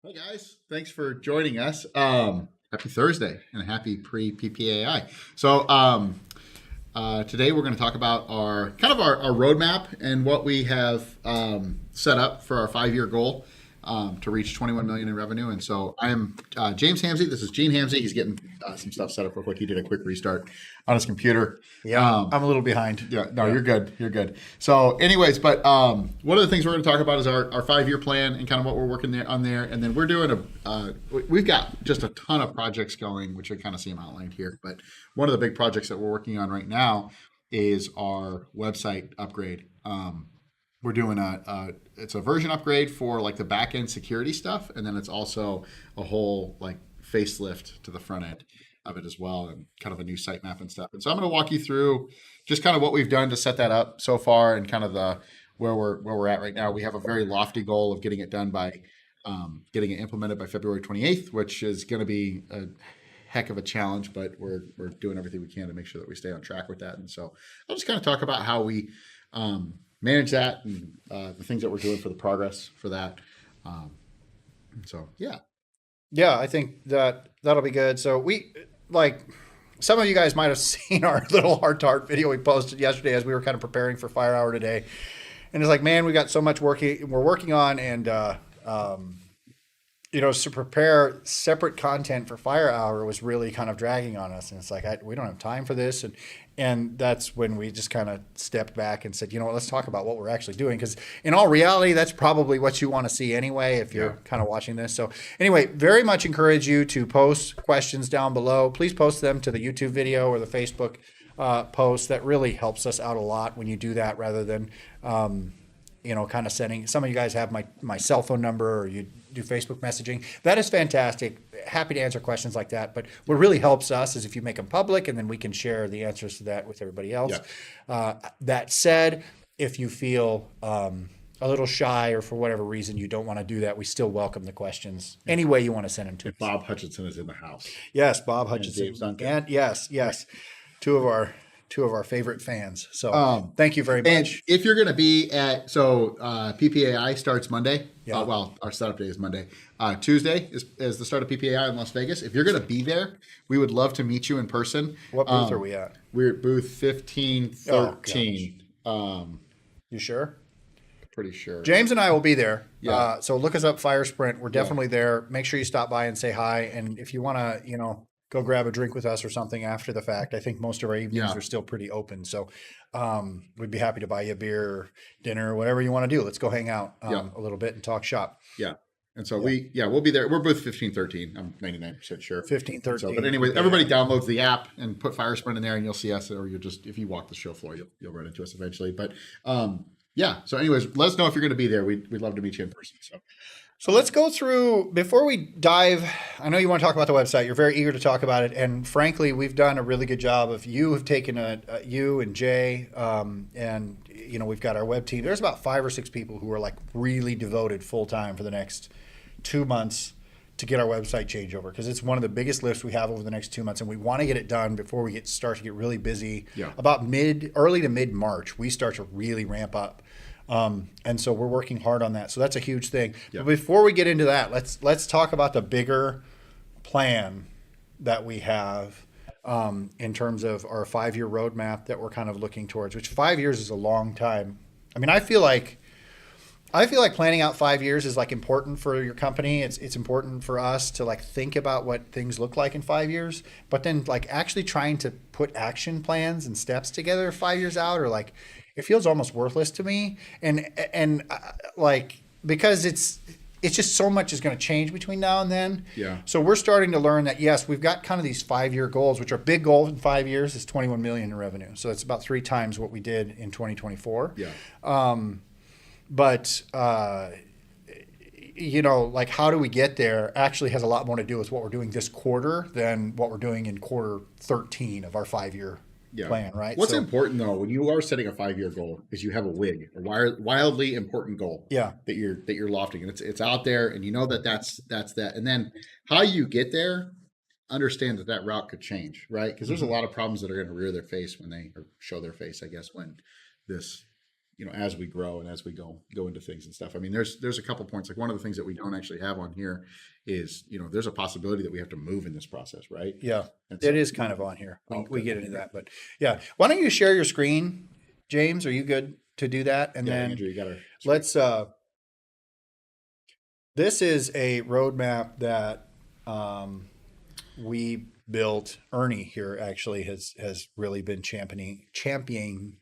Hey guys, thanks for joining us. Happy Thursday and a happy pre-PPAI. Today we're going to talk about our our roadmap and what we have set up for our 5-year goal to reach 21 million in revenue. And so I'm James Hamsey. This is Gene Hamsey. He's getting some stuff set up real quick. He did a quick restart on his computer. Yeah, I'm a little behind. Yeah, no, you're good. You're good. So anyways, but one of the things we're going to talk about is our 5-year plan and kind of what we're working on there. And then we're doing we've got just a ton of projects going, which I kind of see them outlined here. But one of the big projects that we're working on right now is our website upgrade. We're doing it's a version upgrade for like the back end security stuff. And then it's also a whole like facelift to the front end of it as well, and kind of a new sitemap and stuff. And so I'm going to walk you through just kind of what we've done to set that up so far, and kind of where we're at right now. We have a very lofty goal of getting it done by getting it implemented by February 28th, which is going to be a heck of a challenge, but we're doing everything we can to make sure that we stay on track with that. And so I'll just kind of talk about how we manage that and the things that we're doing for the progress for that. Yeah, I think that'll be good. So some of you guys might have seen our little heart-to-heart video we posted yesterday as we were kind of preparing for FireHour today. And it's like, man, we got so much we're working on, and to prepare separate content for FireHour was really kind of dragging on us. And it's like, we don't have time for this. And that's when we just kind of stepped back and said, you know what, let's talk about what we're actually doing. Because in all reality, that's probably what you want to see anyway if you're kind of watching this. So anyway, very much encourage you to post questions down below. Please post them to the YouTube video or the Facebook post. That really helps us out a lot when you do that, rather than kind of sending. Some of you guys have my cell phone number, or you do Facebook messaging. That is fantastic. Happy to answer questions like that. But what really helps us is if you make them public, and then we can share the answers to that with everybody else. Yeah. That said, if you feel a little shy, or for whatever reason you don't want to do that, we still welcome the questions any way you want to send them to. If Bob Hutchinson is in the house. Yes, Bob Hutchinson. And yes, two of our favorite fans. So thank you very much. And if you're going to be at, PPAI starts Monday. Yeah. Our startup day is Monday. Tuesday is the start of PPAI in Las Vegas. If you're going to be there, we would love to meet you in person. What booth are we at? We're at booth 1513. You sure? Pretty sure. James and I will be there. Yeah. So look us up, Fire Sprint. We're definitely there. Make sure you stop by and say hi. And if you want to, go grab a drink with us or something after the fact. I think most of our evenings are still pretty open. So we'd be happy to buy you a beer or dinner or whatever you want to do. Let's go hang out a little bit and talk shop. Yeah. And so we'll be there. We're both 1513. I'm 99% sure. 1513. So, but anyway, everybody downloads the app and put Fire Sprint in there, and you'll see us, or if you walk the show floor, you'll run into us eventually. But so anyways, let us know if you're going to be there. We'd love to meet you in person. So let's go through, before we dive, I know you want to talk about the website. You're very eager to talk about it. And frankly, we've done a really good job of, you have taken you and Jay, and we've got our web team. There's about 5 or 6 people who are like really devoted full time for the next 2 months to get our website changeover, because it's one of the biggest lifts we have over the next 2 months. And we want to get it done before we start to get really busy. Yeah. About early to mid March, we start to really ramp up. And so we're working hard on that. So that's a huge thing. Yeah. But before we get into that, let's talk about the bigger plan that we have in terms of our 5-year roadmap that we're kind of looking towards, which 5 years is a long time. I mean, I feel like planning out 5 years is like important for your company. It's important for us to like think about what things look like in 5 years, but then like actually trying to put action plans and steps together 5 years out, or like, it feels almost worthless to me. And because it's just so much is going to change between now and then. Yeah. So we're starting to learn that, yes, we've got kind of these 5-year goals, which are big goals in 5 years is 21 million in revenue. So it's about 3 times what we did in 2024. Yeah. But like, how do we get there actually has a lot more to do with what we're doing this quarter than what we're doing in quarter 13 of our 5-year plan, right? What's important though, when you are setting a 5-year goal, is you have a wildly important goal. Yeah. That you're lofting, and it's out there, and that's that. And then how you get there, understand that route could change, right? Because there's a lot of problems that are going to rear their face or show their face, I guess, when this as we grow and as we go into things and stuff. I mean, there's a couple points. Like one of the things that we don't actually have on here is, there's a possibility that we have to move in this process, right? Yeah, And so, it is kind of on here. We good. get into that, but yeah. Why don't you share your screen, James? Are you good to do that? And yeah, then Andrew, you got to let's. This is a roadmap that we built. Ernie here actually has really been championing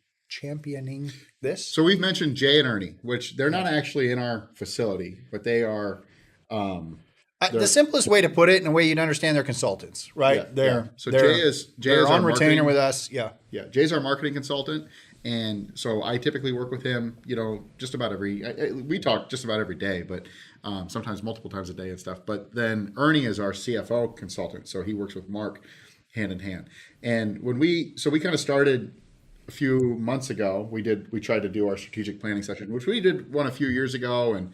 this. So we've mentioned Jay and Ernie, which they're not actually in our facility, but they are. The simplest way to put it, in a way you'd understand, they're consultants, right? Yeah, they're So they're, Jay is on our retainer marketing, with us. Yeah. Yeah, Jay's our marketing consultant, and so I typically work with him. Just about we talk just about every day, but sometimes multiple times a day and stuff. But then Ernie is our CFO consultant, so he works with Mark hand in hand. And we kind of started a few months ago. We tried to do our strategic planning session, which we did one a few years ago, and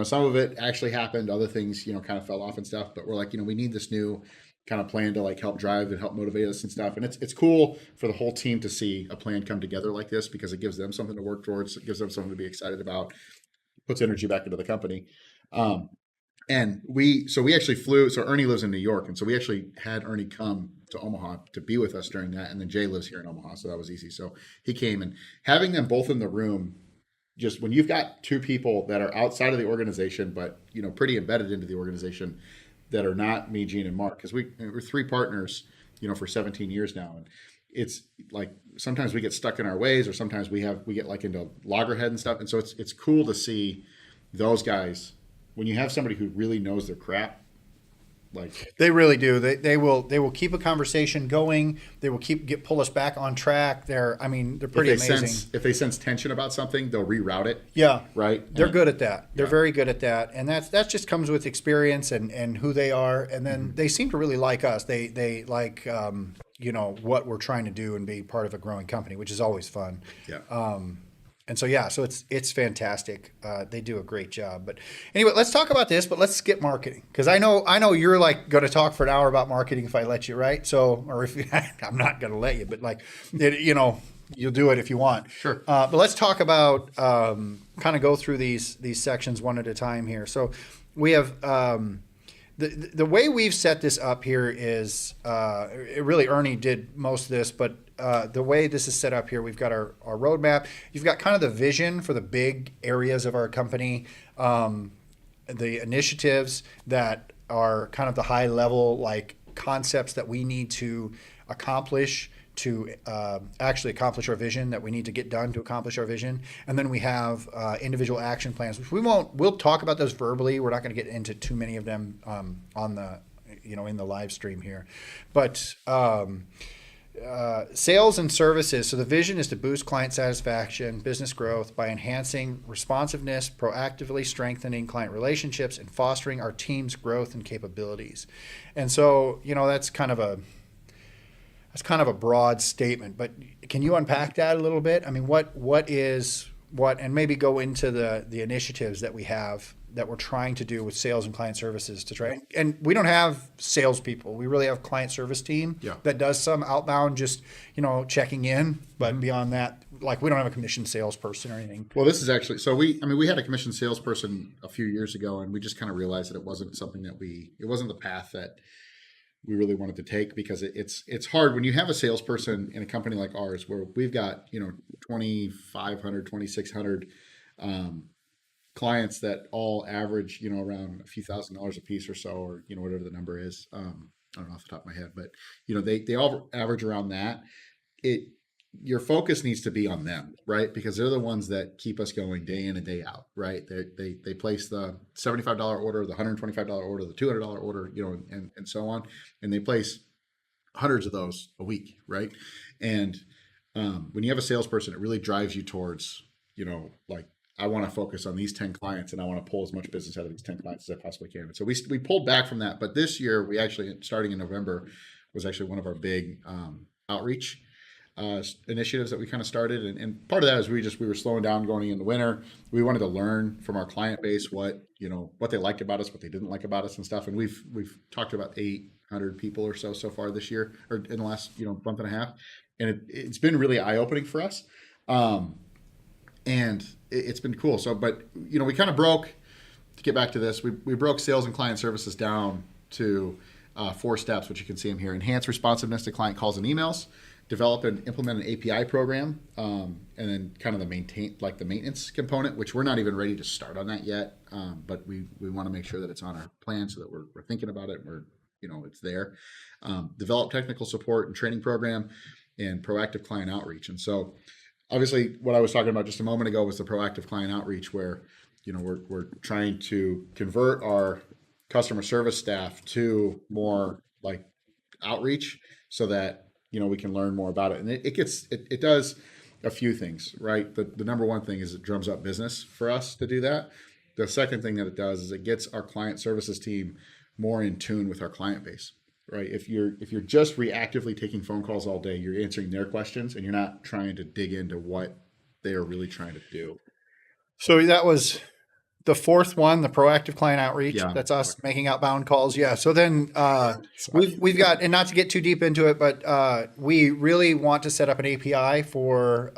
some of it actually happened. Other things, kind of fell off and stuff. But we're like, we need this new kind of plan to like help drive and help motivate us and stuff. And it's cool for the whole team to see a plan come together like this, because it gives them something to work towards. It gives them something to be excited about. Puts energy back into the company. And we actually flew. So Ernie lives in New York, and so we actually had Ernie come to Omaha to be with us during that. And then Jay lives here in Omaha, so that was easy. So he came, and having them both in the room, just when you've got two people that are outside of the organization, but pretty embedded into the organization, that are not me, Gene, and Mark, because we're three partners, for 17 years now, and it's like sometimes we get stuck in our ways, or sometimes we get like into loggerhead and stuff, and so it's cool to see those guys when you have somebody who really knows their crap. Like they really do. They will keep a conversation going. They will pull us back on track. They're pretty amazing. If they sense tension about something, they'll reroute it. Yeah, right. They're good at that. They're very good at that, and that just comes with experience and who they are. And then they seem to really like us. They like what we're trying to do and be part of a growing company, which is always fun. Yeah. And so it's fantastic. They do a great job. But anyway, let's talk about this. But let's skip marketing, because I know you're like going to talk for an hour about marketing if I let you, right? So, or if I'm not going to let you, but like you'll do it if you want. Sure. But let's talk about kind of go through these sections one at a time here. So we have the way we've set this up here is really Ernie did most of this, but the way this is set up here, we've got our roadmap. You've got kind of the vision for the big areas of our company, the initiatives that are kind of the high level like concepts that we need to accomplish to actually accomplish our vision, that we need to get done to accomplish our vision. And then we have individual action plans, which we'll talk about those verbally. We're not going to get into too many of them on the in the live stream here, but sales and services. So the vision is to boost client satisfaction, business growth by enhancing responsiveness, proactively strengthening client relationships, and fostering our team's growth and capabilities. And so, that's kind of a broad statement, but can you unpack that a little bit? I mean, what and maybe go into the initiatives that we have that we're trying to do with sales and client services to try. And we don't have salespeople. We really have client service team that does some outbound, just, checking in. But beyond that, like we don't have a commissioned salesperson or anything. Well, this is actually, so we had a commissioned salesperson a few years ago, and we just kind of realized that it wasn't something that it wasn't the path that we really wanted to take, because it's hard when you have a salesperson in a company like ours where we've got 2,500, 2,600 clients that all average around a few $1,000s a piece or so, or whatever the number is. I don't know off the top of my head, but they all average around that. Your focus needs to be on them, right? Because they're the ones that keep us going day in and day out, right? They place the $75 order, the $125 order, the $200 order, and so on, and they place hundreds of those a week, right? And when you have a salesperson, it really drives you towards, like, I want to focus on these 10 clients, and I want to pull as much business out of these 10 clients as I possibly can. And so we pulled back from that, but this year we actually, starting in November, was actually one of our big outreach initiatives that we kind of started, and part of that is we were slowing down going in the winter. We wanted to learn from our client base what they liked about us, what they didn't like about us, and stuff. And we've talked to about 800 people or so far this year, or in the last month and a half, and it's been really eye opening for us. and it's been cool. So, but we kind of broke, to get back to this, we broke sales and client services down to 4 steps, which you can see them here. Enhance responsiveness to client calls and emails, develop and implement an API program, and then kind of the maintenance component, which we're not even ready to start on that yet. But we want to make sure that it's on our plan so that we're thinking about it. It's there. Develop technical support and training program, and proactive client outreach. And so, obviously, what I was talking about just a moment ago was the proactive client outreach, where we're trying to convert our customer service staff to more like outreach, so that we can learn more about it. And it does a few things, right? The number one thing is it drums up business for us to do that. The second thing that it does is it gets our client services team more in tune with our client base, right? If you're just reactively taking phone calls all day, you're answering their questions and you're not trying to dig into what they are really trying to do. So that was the fourth one, the proactive client outreach. Yeah. That's us making outbound calls. Yeah. So then we've got, and not to get too deep into it, but we really want to set up an API for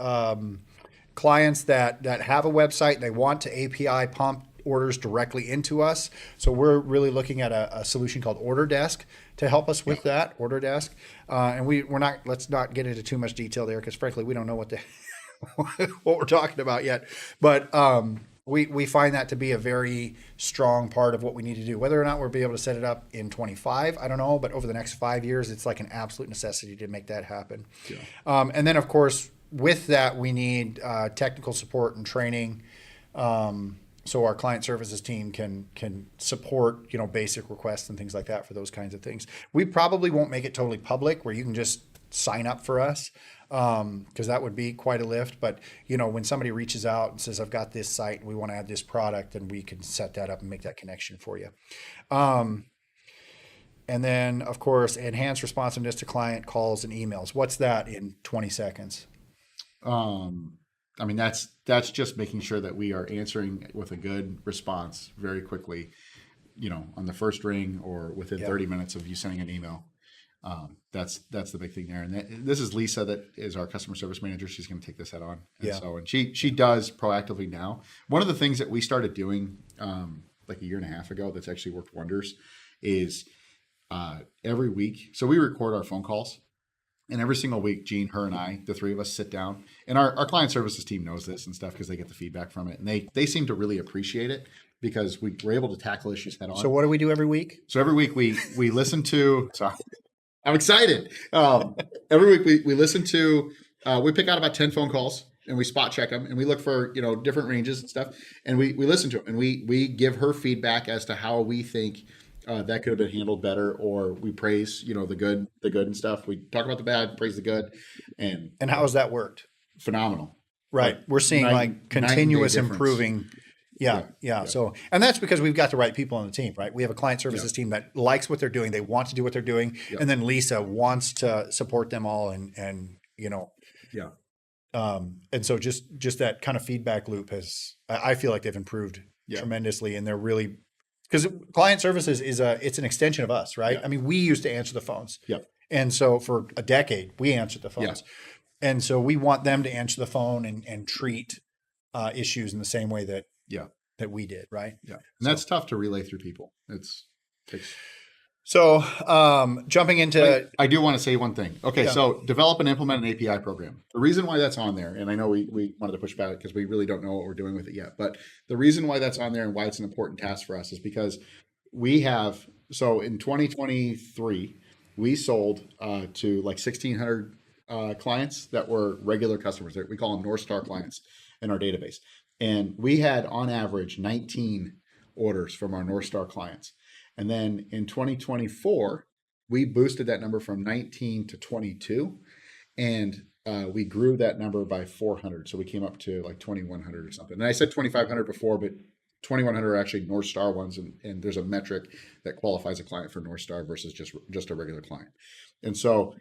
clients that have a website. They want to API pump orders directly into us. So we're really looking at a solution called Order Desk to help us with that, Order Desk. And let's not get into too much detail there, because frankly, we don't know what we're talking about yet. But we find that to be a very strong part of what we need to do. Whether or not we'll be able to set it up in 25, I don't know, but over the next 5 years, it's like an absolute necessity to make that happen. Yeah. And then, of course, with that, we need technical support and training, so our client services team can support basic requests and things like that for those kinds of things. We probably won't make it totally public where you can just sign up for us, because that would be quite a lift. But when somebody reaches out and says, I've got this site and we want to add this product, then we can set that up and make that connection for you. And then, of course, enhance responsiveness to client calls and emails. What's that in 20 seconds? That's just making sure that we are answering with a good response very quickly, on the first ring or within 30 minutes of you sending an email. That's the big thing there. And this is Lisa, that is our customer service manager. She's going to take this head on. And she does proactively now. One of the things that we started doing like a year and a half ago that's actually worked wonders is every week. So we record our phone calls. And every single week, Gene, her, and I, the three of us sit down. And our client services team knows this and stuff because they get the feedback from it. And they seem to really appreciate it because we're able to tackle issues head on. So what do we do every week? So every week we listen to – sorry, I'm excited. Every week we listen to we pick out about 10 phone calls and we spot check them. And we look for, different ranges and stuff. And we listen to them. And we give her feedback as to how we think – that could have been handled better, or we praise, the good and stuff. We talk about the bad, praise the good, and how has that worked? Phenomenal. Right, we're seeing continuous improving. Yeah. So, and that's because we've got the right people on the team, right? We have a client services team that likes what they're doing. They want to do what they're doing, and then Lisa wants to support them all, and and so just that kind of feedback loop I feel like they've improved tremendously, and they're really. Because client services it's an extension of us, right? Yeah. We used to answer the phones. Yep. And so for a decade, we answered the phones. Yeah. And so we want them to answer the phone and treat issues in the same way that we did, right? Yeah. And that's tough to relay through people. So jumping into... I do want to say one thing. Okay, so develop and implement an API program. The reason why that's on there, and I know we wanted to push back because we really don't know what we're doing with it yet, but the reason why that's on there and why it's an important task for us is because we have, so in 2023, we sold to like 1,600 clients that were regular customers. We call them North Star clients in our database. And we had on average 19 orders from our North Star clients. And then in 2024, we boosted that number from 19 to 22, and we grew that number by 400. So we came up to like 2,100 or something. And I said 2,500 before, but 2,100 are actually North Star ones, and there's a metric that qualifies a client for North Star versus just a regular client. And so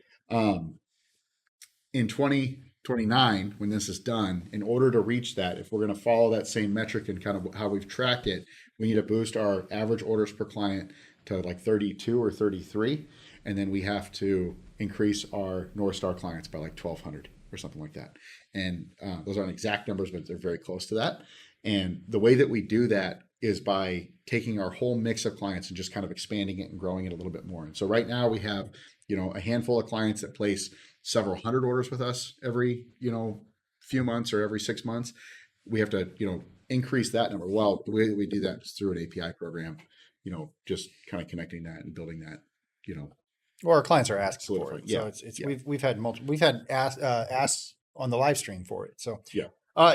in 2029, when this is done, in order to reach that, if we're going to follow that same metric and kind of how we've tracked it, we need to boost our average orders per client to like 32 or 33. And then we have to increase our North Star clients by like 1,200. or something like that. And those aren't exact numbers, but they're very close to that. And the way that we do that is by taking our whole mix of clients and just kind of expanding it and growing it a little bit more. And so right now we have, a handful of clients that place several hundred orders with us every, few months or every 6 months. We have to, increase that number. Well, the way that we do that is through an API program, just kind of connecting that and building that, Well, our clients are asking for it. Yeah. So we've had asks on the live stream for it. So Yeah.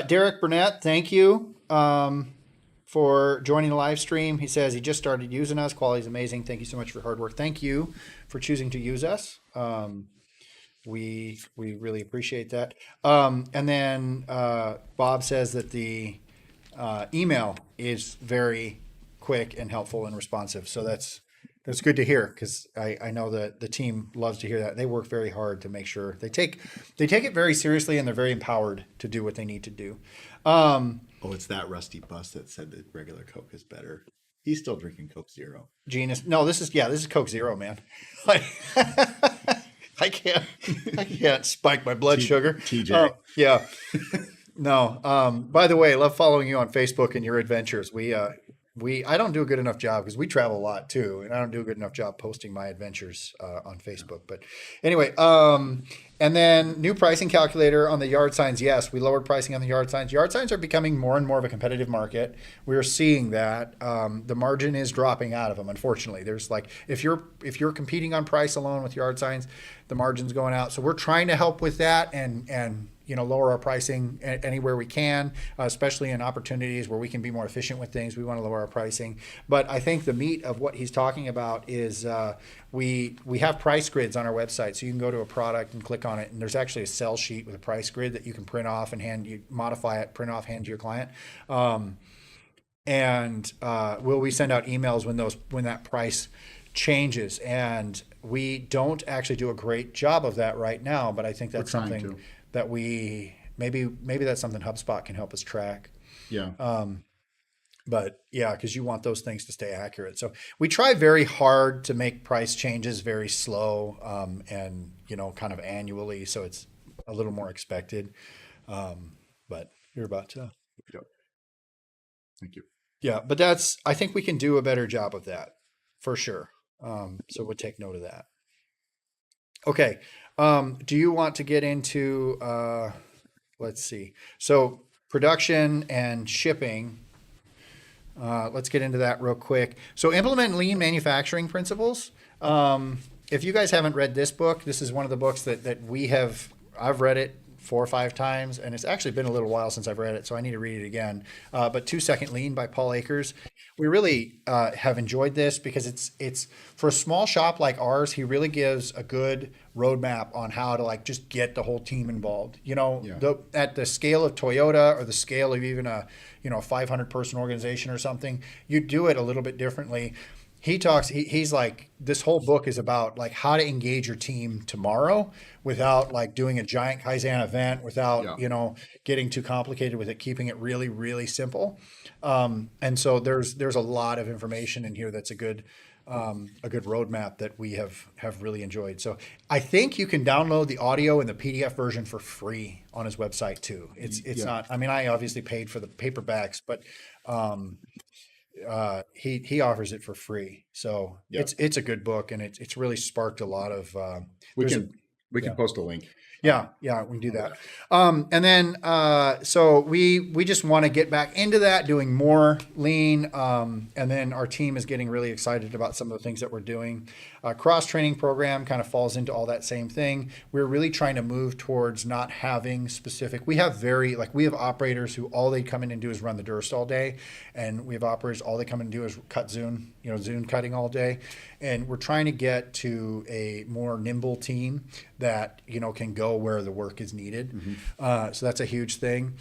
Derek Burnett, thank you for joining the live stream. He says he just started using us. Quality is amazing. Thank you so much for your hard work. Thank you for choosing to use us. We really appreciate that. And then Bob says that the email is very quick and helpful and responsive. So that's good to hear, because I know that the team loves to hear that. They work very hard to make sure they take it very seriously, and they're very empowered to do what they need to do. It's that rusty bus that said that regular Coke is better. He's still drinking Coke Zero. Genius. No, this is Coke Zero, man. I can't spike my blood sugar. TJ. Yeah. No. By the way, I love following you on Facebook and your adventures. I don't do a good enough job because we travel a lot too, and I don't do a good enough job posting my adventures on Facebook. But anyway, and then new pricing calculator on the yard signs. Yes, we lowered pricing on the yard signs. Yard signs are becoming more and more of a competitive market. We are seeing that the margin is dropping out of them. Unfortunately, there's if you're competing on price alone with yard signs, the margin's going out. So we're trying to help with that and lower our pricing anywhere we can, especially in opportunities where we can be more efficient with things. We want to lower our pricing. But I think the meat of what he's talking about is we have price grids on our website. So you can go to a product and click on it, and there's actually a sell sheet with a price grid that you can print off and modify it, print off, hand to your client. We send out emails when that price changes, and we don't actually do a great job of that right now, but I think that's something that we maybe that's something HubSpot can help us track. Yeah. But yeah, because you want those things to stay accurate. So we try very hard to make price changes very slow, and kind of annually, so it's a little more expected. But you're about to. Thank you. Yeah, but I think we can do a better job of that for sure. So we'll take note of that. Okay. Do you want to get into, let's see. So production and shipping, let's get into that real quick. So implement lean manufacturing principles. If you guys haven't read this book, this is one of the books that I've read it 4 or 5 times, and it's actually been a little while since I've read it, so I need to read it again. But 2 Second Lean by Paul Akers. We really have enjoyed this because it's for a small shop like ours. He really gives a good roadmap on how to just get the whole team involved. At the scale of Toyota or the scale of even a 500 person organization or something, you do it a little bit differently. He's like, this whole book is about how to engage your team tomorrow without doing a giant Kaizen event, without, getting too complicated with it, keeping it really, really simple. And so there's a lot of information in here that's a good roadmap that we have really enjoyed. So I think you can download the audio and the PDF version for free on his website too. It's not, I obviously paid for the paperbacks, but, he offers it for free. So it's a good book, and it's really sparked a lot of, We can post a link. Yeah, we can do that. And then, so we just want to get back into that, doing more lean. And then our team is getting really excited about some of the things that we're doing. Cross-training program kind of falls into all that same thing. We're really trying to move towards not having specific. We have operators who all they come in and do is run the Durst all day. And we have operators, all they come in and do is cut Zune, Zune cutting all day. And we're trying to get to a more nimble team that, can go where the work is needed. Mm-hmm. So that's a huge thing.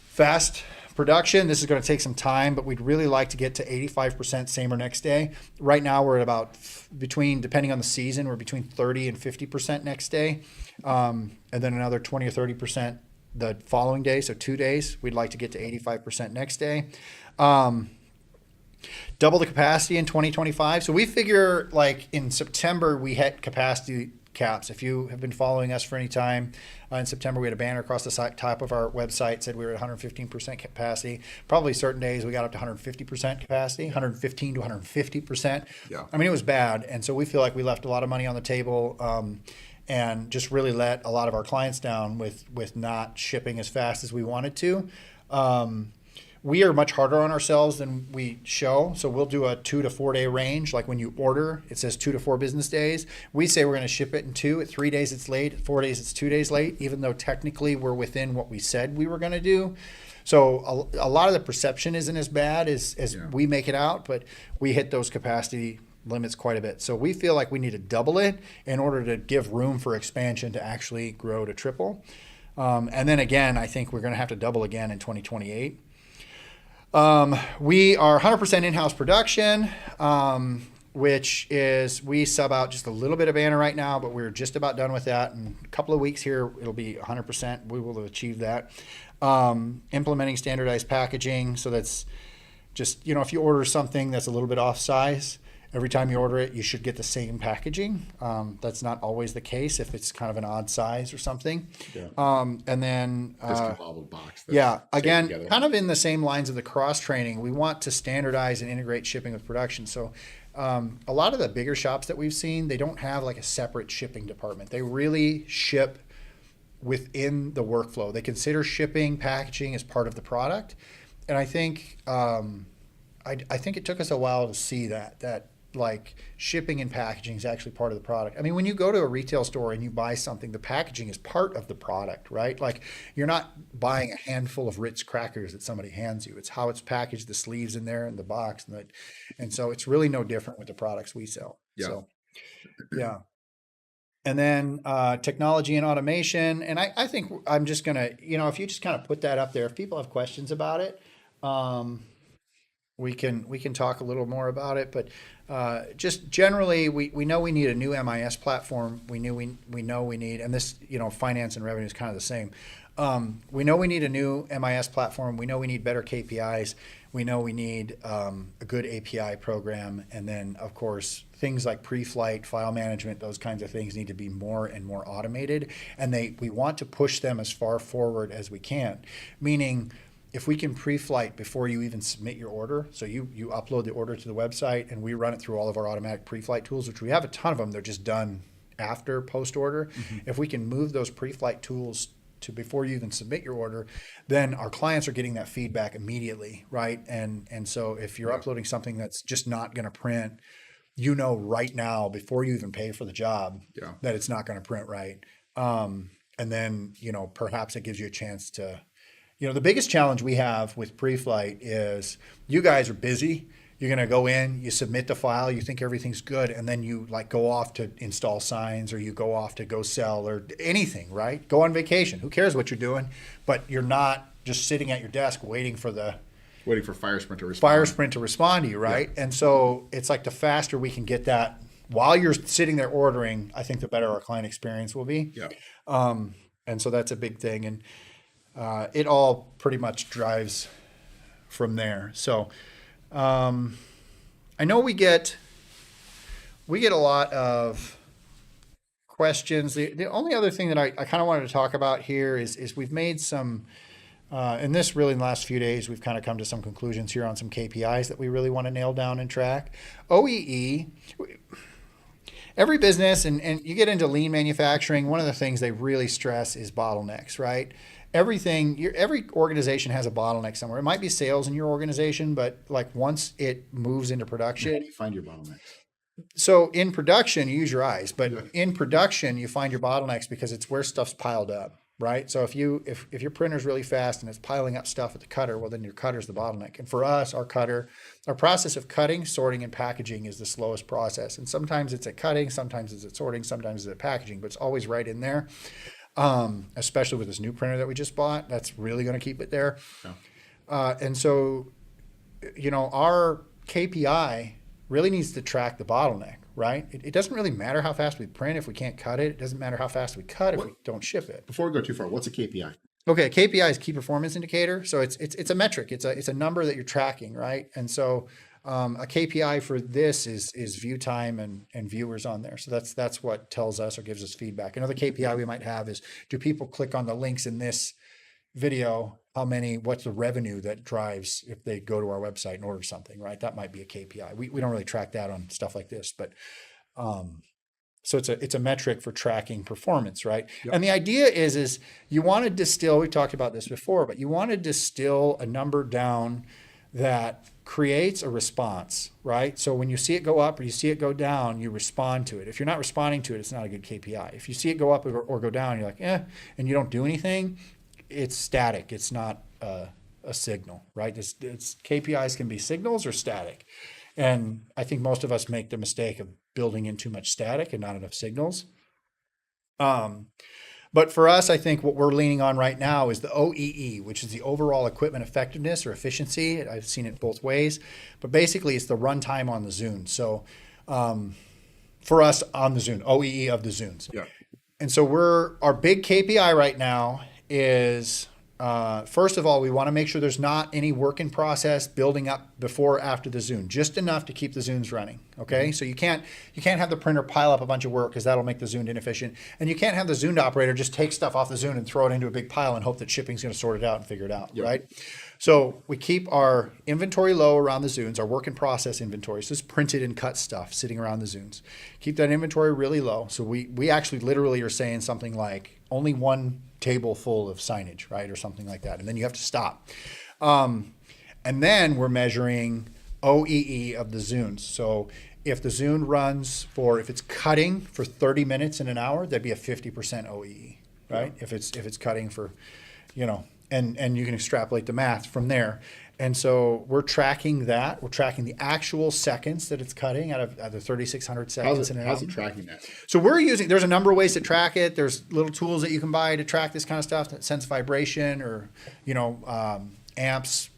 Fast production. This is going to take some time, but we'd really like to get to 85% same or next day. Right now we're at about depending on the season, we're between 30 and 50% next day. And then another 20 or 30% the following day. So 2 days, we'd like to get to 85% next day. Double the capacity in 2025. So we figure in September we hit capacity caps. If you have been following us for any time, in September we had a banner across the top of our website said we were at 115% capacity. Probably certain days we got up to 150% capacity, 115 to 150%. Yeah. I mean, it was bad, and so we feel like we left a lot of money on the table. And just really let a lot of our clients down with not shipping as fast as we wanted to. We are much harder on ourselves than we show. So we'll do a 2 to 4 day range. Like when you order, it says 2 to 4 business days. We say we're going to ship it in 2. At 3 days, it's late. At 4 days, it's 2 days late, even though technically we're within what we said we were going to do. So a lot of the perception isn't as bad as we make it out, but we hit those capacity limits quite a bit. So we feel like we need to double it in order to give room for expansion to actually grow to triple. And then again, I think we're going to have to double again in 2028. We are 100% in-house production, which is we sub out just a little bit of banner right now, but we're just about done with that. In a couple of weeks here, it'll be 100%. We will have achieved that. Implementing standardized packaging. So that's just, if you order something that's a little bit off size, every time you order it, you should get the same packaging. That's not always the case if it's kind of an odd size or something. Yeah. And then, Discombobbled box. Again, kind of in the same lines of the cross training, we want to standardize and integrate shipping with production. So a lot of the bigger shops that we've seen, they don't have like a separate shipping department. They really ship within the workflow. They consider shipping, packaging as part of the product. And I think, I think it took us a while to see that like shipping and packaging is actually part of the product. I mean, when you go to a retail store and you buy something, the packaging is part of the product, right? Like you're not buying a handful of Ritz crackers that somebody hands you. It's how it's packaged, the sleeves in there and the box. And so it's really no different with the products we sell. Yeah. So, yeah. And then technology and automation. And I think I'm just going to, if you just kind of put that up there, if people have questions about it, we can talk a little more about it, but just generally, we know we need a new MIS platform. We know we need, and this, finance and revenue is kind of the same. We know we need a new MIS platform. We know we need better KPIs. We know we need a good API program, and then of course things like pre-flight, file management, those kinds of things need to be more and more automated, and we want to push them as far forward as we can, meaning if we can pre-flight before you even submit your order, so you upload the order to the website and we run it through all of our automatic pre-flight tools, which we have a ton of them, they're just done after post-order. Mm-hmm. If we can move those pre-flight tools to before you even submit your order, then our clients are getting that feedback immediately, right? And so if you're uploading something that's just not going to print, right now before you even pay for the job that it's not going to print right. And then, perhaps it gives you a chance to, the biggest challenge we have with pre-flight is you guys are busy. You're going to go in, you submit the file, you think everything's good, and then you go off to install signs or you go off to go sell or anything, right? Go on vacation. Who cares what you're doing? But you're not just sitting at your desk waiting for FireSprint to respond. To you, right? Yeah. And so it's like the faster we can get that while you're sitting there ordering, I think the better our client experience will be. Yeah. And so that's a big thing. And it all pretty much drives from there. So I know we get a lot of questions. The only other thing that I kind of wanted to talk about here is we've made some, and this really in the last few days, we've kind of come to some conclusions here on some KPIs that we really want to nail down and track. OEE, every business, and you get into lean manufacturing, one of the things they really stress is bottlenecks, right? Every organization has a bottleneck somewhere. It might be sales in your organization, but once it moves into production, how do you find your bottlenecks? So in production, you use your eyes, but in production, you find your bottlenecks because it's where stuff's piled up, right? So if your printer's really fast and it's piling up stuff at the cutter, well, then your cutter's the bottleneck. And for us, our process of cutting, sorting, and packaging is the slowest process. And sometimes it's at cutting, sometimes it's at sorting, sometimes it's at packaging, but it's always right in there. Especially with this new printer that we just bought, that's really going to keep it there. Yeah. And so, our KPI really needs to track the bottleneck, right? It doesn't really matter how fast we print if we can't cut it. It doesn't matter how fast we cut if we don't ship it. Before we go too far, what's a KPI? Okay, KPI is key performance indicator. So it's a metric. It's a number that you're tracking, right? And so A KPI for this is view time and viewers on there. So that's what tells us or gives us feedback. Another KPI we might have is, do people click on the links in this video? What's the revenue that drives if they go to our website and order something, right? That might be a KPI. We don't really track that on stuff like this, but so it's a metric for tracking performance, right? Yep. And the idea is you want to distill, we talked about this before, but you want to distill a number down that creates a response, right? So when you see it go up or you see it go down, you respond to it. If you're not responding to it, it's not a good KPI. If you see it go up or go down, you're like, and you don't do anything, it's static. It's not a signal, right? It's KPIs can be signals or static. And I think most of us make the mistake of building in too much static and not enough signals. But for us, I think what we're leaning on right now is the OEE, which is the overall equipment effectiveness or efficiency. I've seen it both ways, but basically it's the runtime on the Zune. So for us on the Zune, OEE of the Zunes. Yeah. And so our big KPI right now is, first of all, we want to make sure there's not any work in process building up before or after the Zune, just enough to keep the Zunes running. Okay, so you can't have the printer pile up a bunch of work because that'll make the Zune inefficient, and you can't have the Zune operator just take stuff off the Zune and throw it into a big pile and hope that shipping's going to sort it out and figure it out, right? So we keep our inventory low around the Zunes, our work in process inventory. So it's printed and cut stuff sitting around the Zunes. Keep that inventory really low. So we actually literally are saying something like only one table full of signage, right? Or something like that. And then you have to stop. And then we're measuring OEE of the Zunes. So if the Zune runs if it's cutting for 30 minutes in an hour, that'd be a 50% OEE, right? Yeah. If it's cutting for, and you can extrapolate the math from there. And so we're tracking that. We're tracking the actual seconds that it's cutting out of the 3,600 seconds in an hour. How's it tracking that? So there's a number of ways to track it. There's little tools that you can buy to track this kind of stuff that sense vibration or, amps,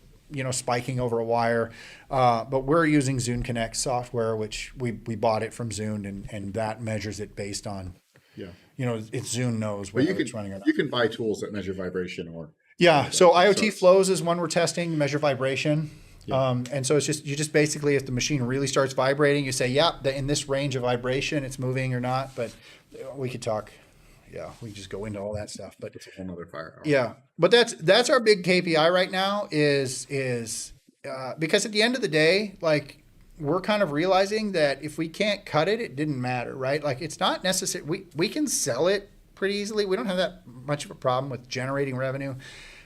spiking over a wire. But we're using Zune Connect software, which we bought it from Zune, and that measures it based on, it's Zune knows whether it's running or not. You can buy tools that measure vibration or... Yeah, so IoT Flows is one we're testing, measure vibration. Yeah. And so you just basically, if the machine really starts vibrating, you say, in this range of vibration, it's moving or not. But we could talk, we just go into all that stuff. But it's a whole nother FireHour. Yeah, but that's our big KPI right now is because at the end of the day, like we're kind of realizing that if we can't cut it, it didn't matter, right? Like it's not necessary. We can sell it pretty easily. We don't have that much of a problem with generating revenue.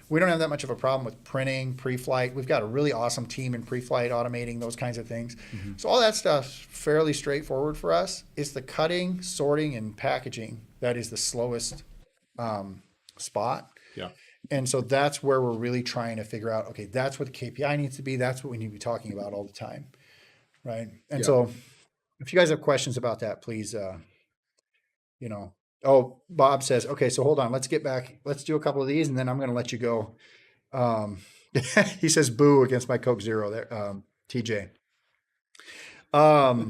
We don't have that much of a problem with printing, pre-flight. We've got a really awesome team in pre-flight automating those kinds of things. Mm-hmm. So all that stuff's fairly straightforward for us. It's the cutting, sorting, and packaging that is the slowest spot. Yeah. And so that's where we're really trying to figure out, okay, that's what the KPI needs to be. That's what we need to be talking about all the time. Right. And so if you guys have questions about that, please, Oh, Bob says, okay, so hold on. Let's get back. Let's do a couple of these, and then I'm going to let you go. He says, boo against my Coke Zero there, TJ. I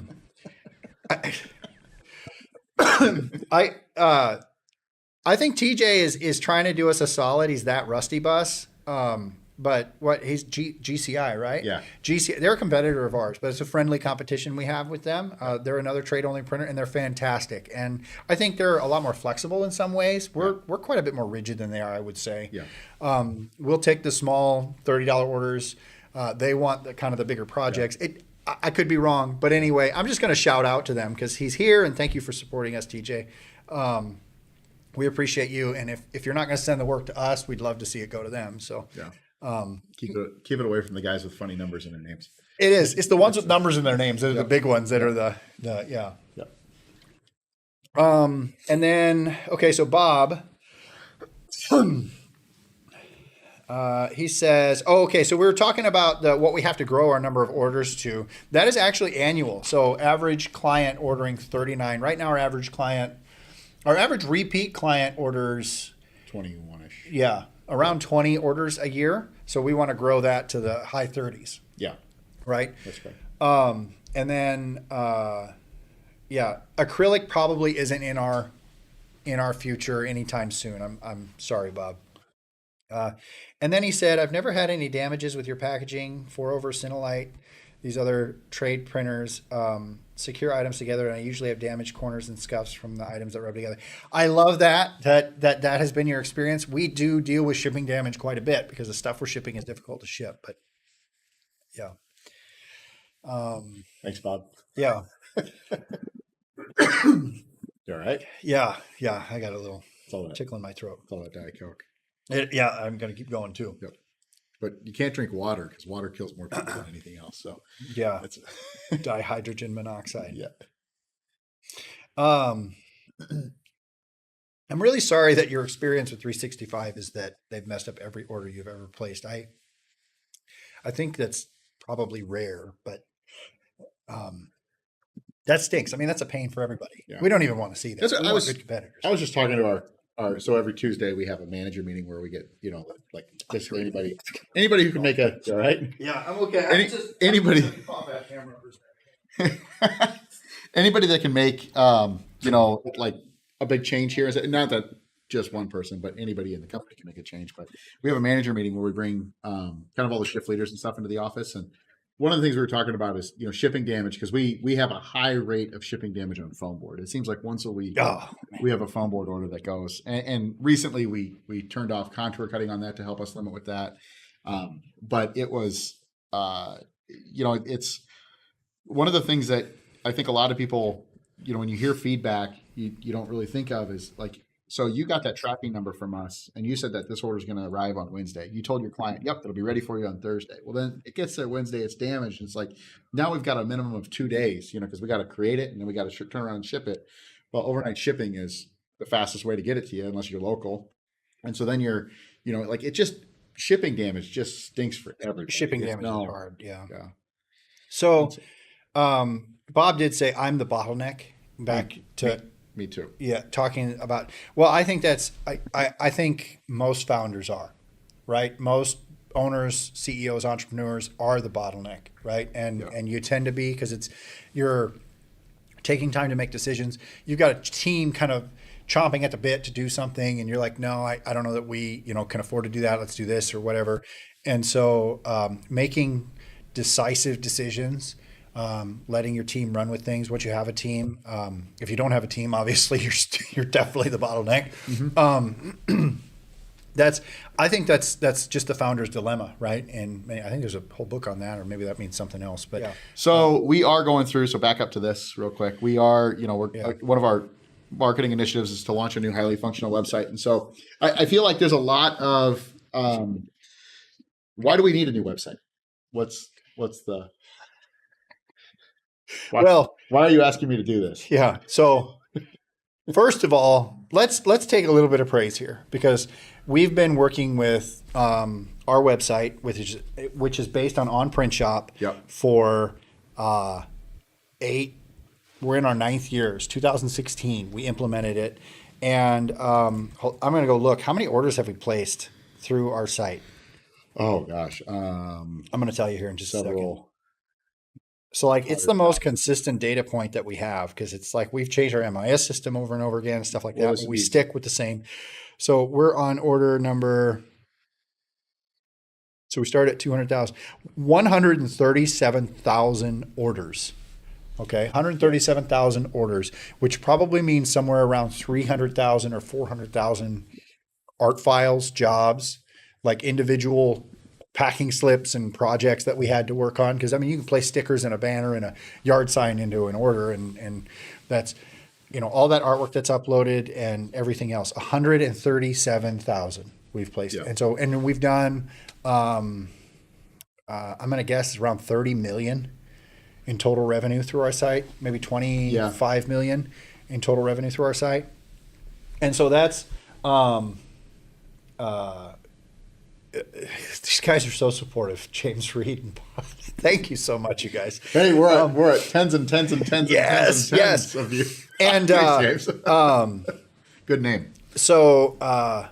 think TJ is trying to do us a solid. He's that rusty bus. But he's GCI, right? Yeah. GCI, they're a competitor of ours, but it's a friendly competition we have with them. They're another trade-only printer, and they're fantastic. And I think they're a lot more flexible in some ways. We're quite a bit more rigid than they are, I would say. Yeah. We'll take the small $30 orders. They want the bigger projects. Yeah. I could be wrong, but anyway, I'm just going to shout out to them because he's here, and thank you for supporting us, TJ. We appreciate you, and if you're not going to send the work to us, we'd love to see it go to them. So. Yeah. Keep it away from the guys with funny numbers in their names. It is. It's the ones with numbers in their names that are the big ones that are the. And then so Bob, he says, so we were talking about what we have to grow our number of orders to. That is actually annual. So average client ordering 39. Right now, our average repeat client orders 21-ish. Yeah. Around 20 orders a year. So we want to grow that to the high 30s. Yeah. Right? That's right. And then, acrylic probably isn't in our future anytime soon. I'm sorry, Bob. And then he said, I've never had any damages with your packaging, 4-over Cinelite. these other trade printers secure items together, and I usually have damaged corners and scuffs from the items that rub together. I love that has been your experience. We do deal with shipping damage quite a bit because the stuff we're shipping is difficult to ship. But yeah, Thanks, Bob. yeah, You all right? yeah. I got a little It's all that. tickle in my throat. It's all that Diet Coke. Yeah, I'm gonna keep going too. Yep. But you can't drink water because water kills more people than anything else. So Yeah, that's dihydrogen monoxide. yeah. I'm really sorry that your experience with 365 is that they've messed up every order you've ever placed. I think that's probably rare, but that stinks. I mean, that's a pain for everybody. Yeah. We don't even want to see that. That's what We I want was- good competitors. I was just talking to our so every Tuesday we have a manager meeting where we get, like basically anybody who can make a, all right? Yeah, I'm okay. Anybody anybody that can make like a big change here, not that just one person, but anybody in the company can make a change. But we have a manager meeting where we bring kind of all the shift leaders and stuff into the office. And one of the things we were talking about is, shipping damage, because we have a high rate of shipping damage on phone board. It seems like once a week we have a phone board order that goes. And recently we turned off contour cutting on that to help us limit with that. But it was, it's one of the things that I think a lot of people, when you hear feedback, you don't really think of is like, so you got that tracking number from us and you said that this order is going to arrive on Wednesday. You told your client, yep, it'll be ready for you on Thursday. Well, then it gets there Wednesday, it's damaged. It's like, now we've got a minimum of 2 days, because we got to create it and then we got to turn around and ship it. Well, overnight shipping is the fastest way to get it to you unless you're local. And so then you're, like it just, shipping damage just stinks for everybody. Shipping damage is hard. Yeah. So, Bob did say I'm the bottleneck back to me too. Yeah, talking about, well, I think that's, I think most founders are, right? Most owners, CEOs, entrepreneurs are the bottleneck, right? And you tend to be, because you're taking time to make decisions. You've got a team kind of chomping at the bit to do something, and you're like, no, I don't know that we, can afford to do that. Let's do this or whatever. And so making decisive decisions, letting your team run with things. Once you have a team, if you don't have a team, obviously you're definitely the bottleneck. Mm-hmm. I think that's just the founder's dilemma, right? And I think there's a whole book on that, or maybe that means something else. But so we are going through. So back up to this real quick. We are, one of our marketing initiatives is to launch a new highly functional website, and so I feel like there's a lot of why do we need a new website? What's the why are you asking me to do this? Yeah. So first of all, let's take a little bit of praise here, because we've been working with our website, which is based on Print Shop for we're in our 9th year. It's 2016. We implemented it. And I'm going to go look. How many orders have we placed through our site? Oh, gosh. I'm going to tell you here in just a second. Several. So it's the most consistent data point that we have, because it's like we've changed our MIS system over and over again and stuff like that. But we stick with the same. So we're on order number. So we started at 200,000, 137,000 orders. Okay, 137,000 orders, which probably means somewhere around 300,000 or 400,000 art files, jobs, like individual packing slips and projects that we had to work on. Because, you can place stickers and a banner and a yard sign into an order, and that's, all that artwork that's uploaded and everything else. 137,000 we've placed. Yeah. And we've done, I'm going to guess around 30 million in total revenue through our site, maybe 25 million in total revenue through our site. And so that's, these guys are so supportive. James Reed and Bob. Thank you so much, you guys. Hey, we're at tens and tens and tens yes, and tens of you. And thanks, James. Good name. So I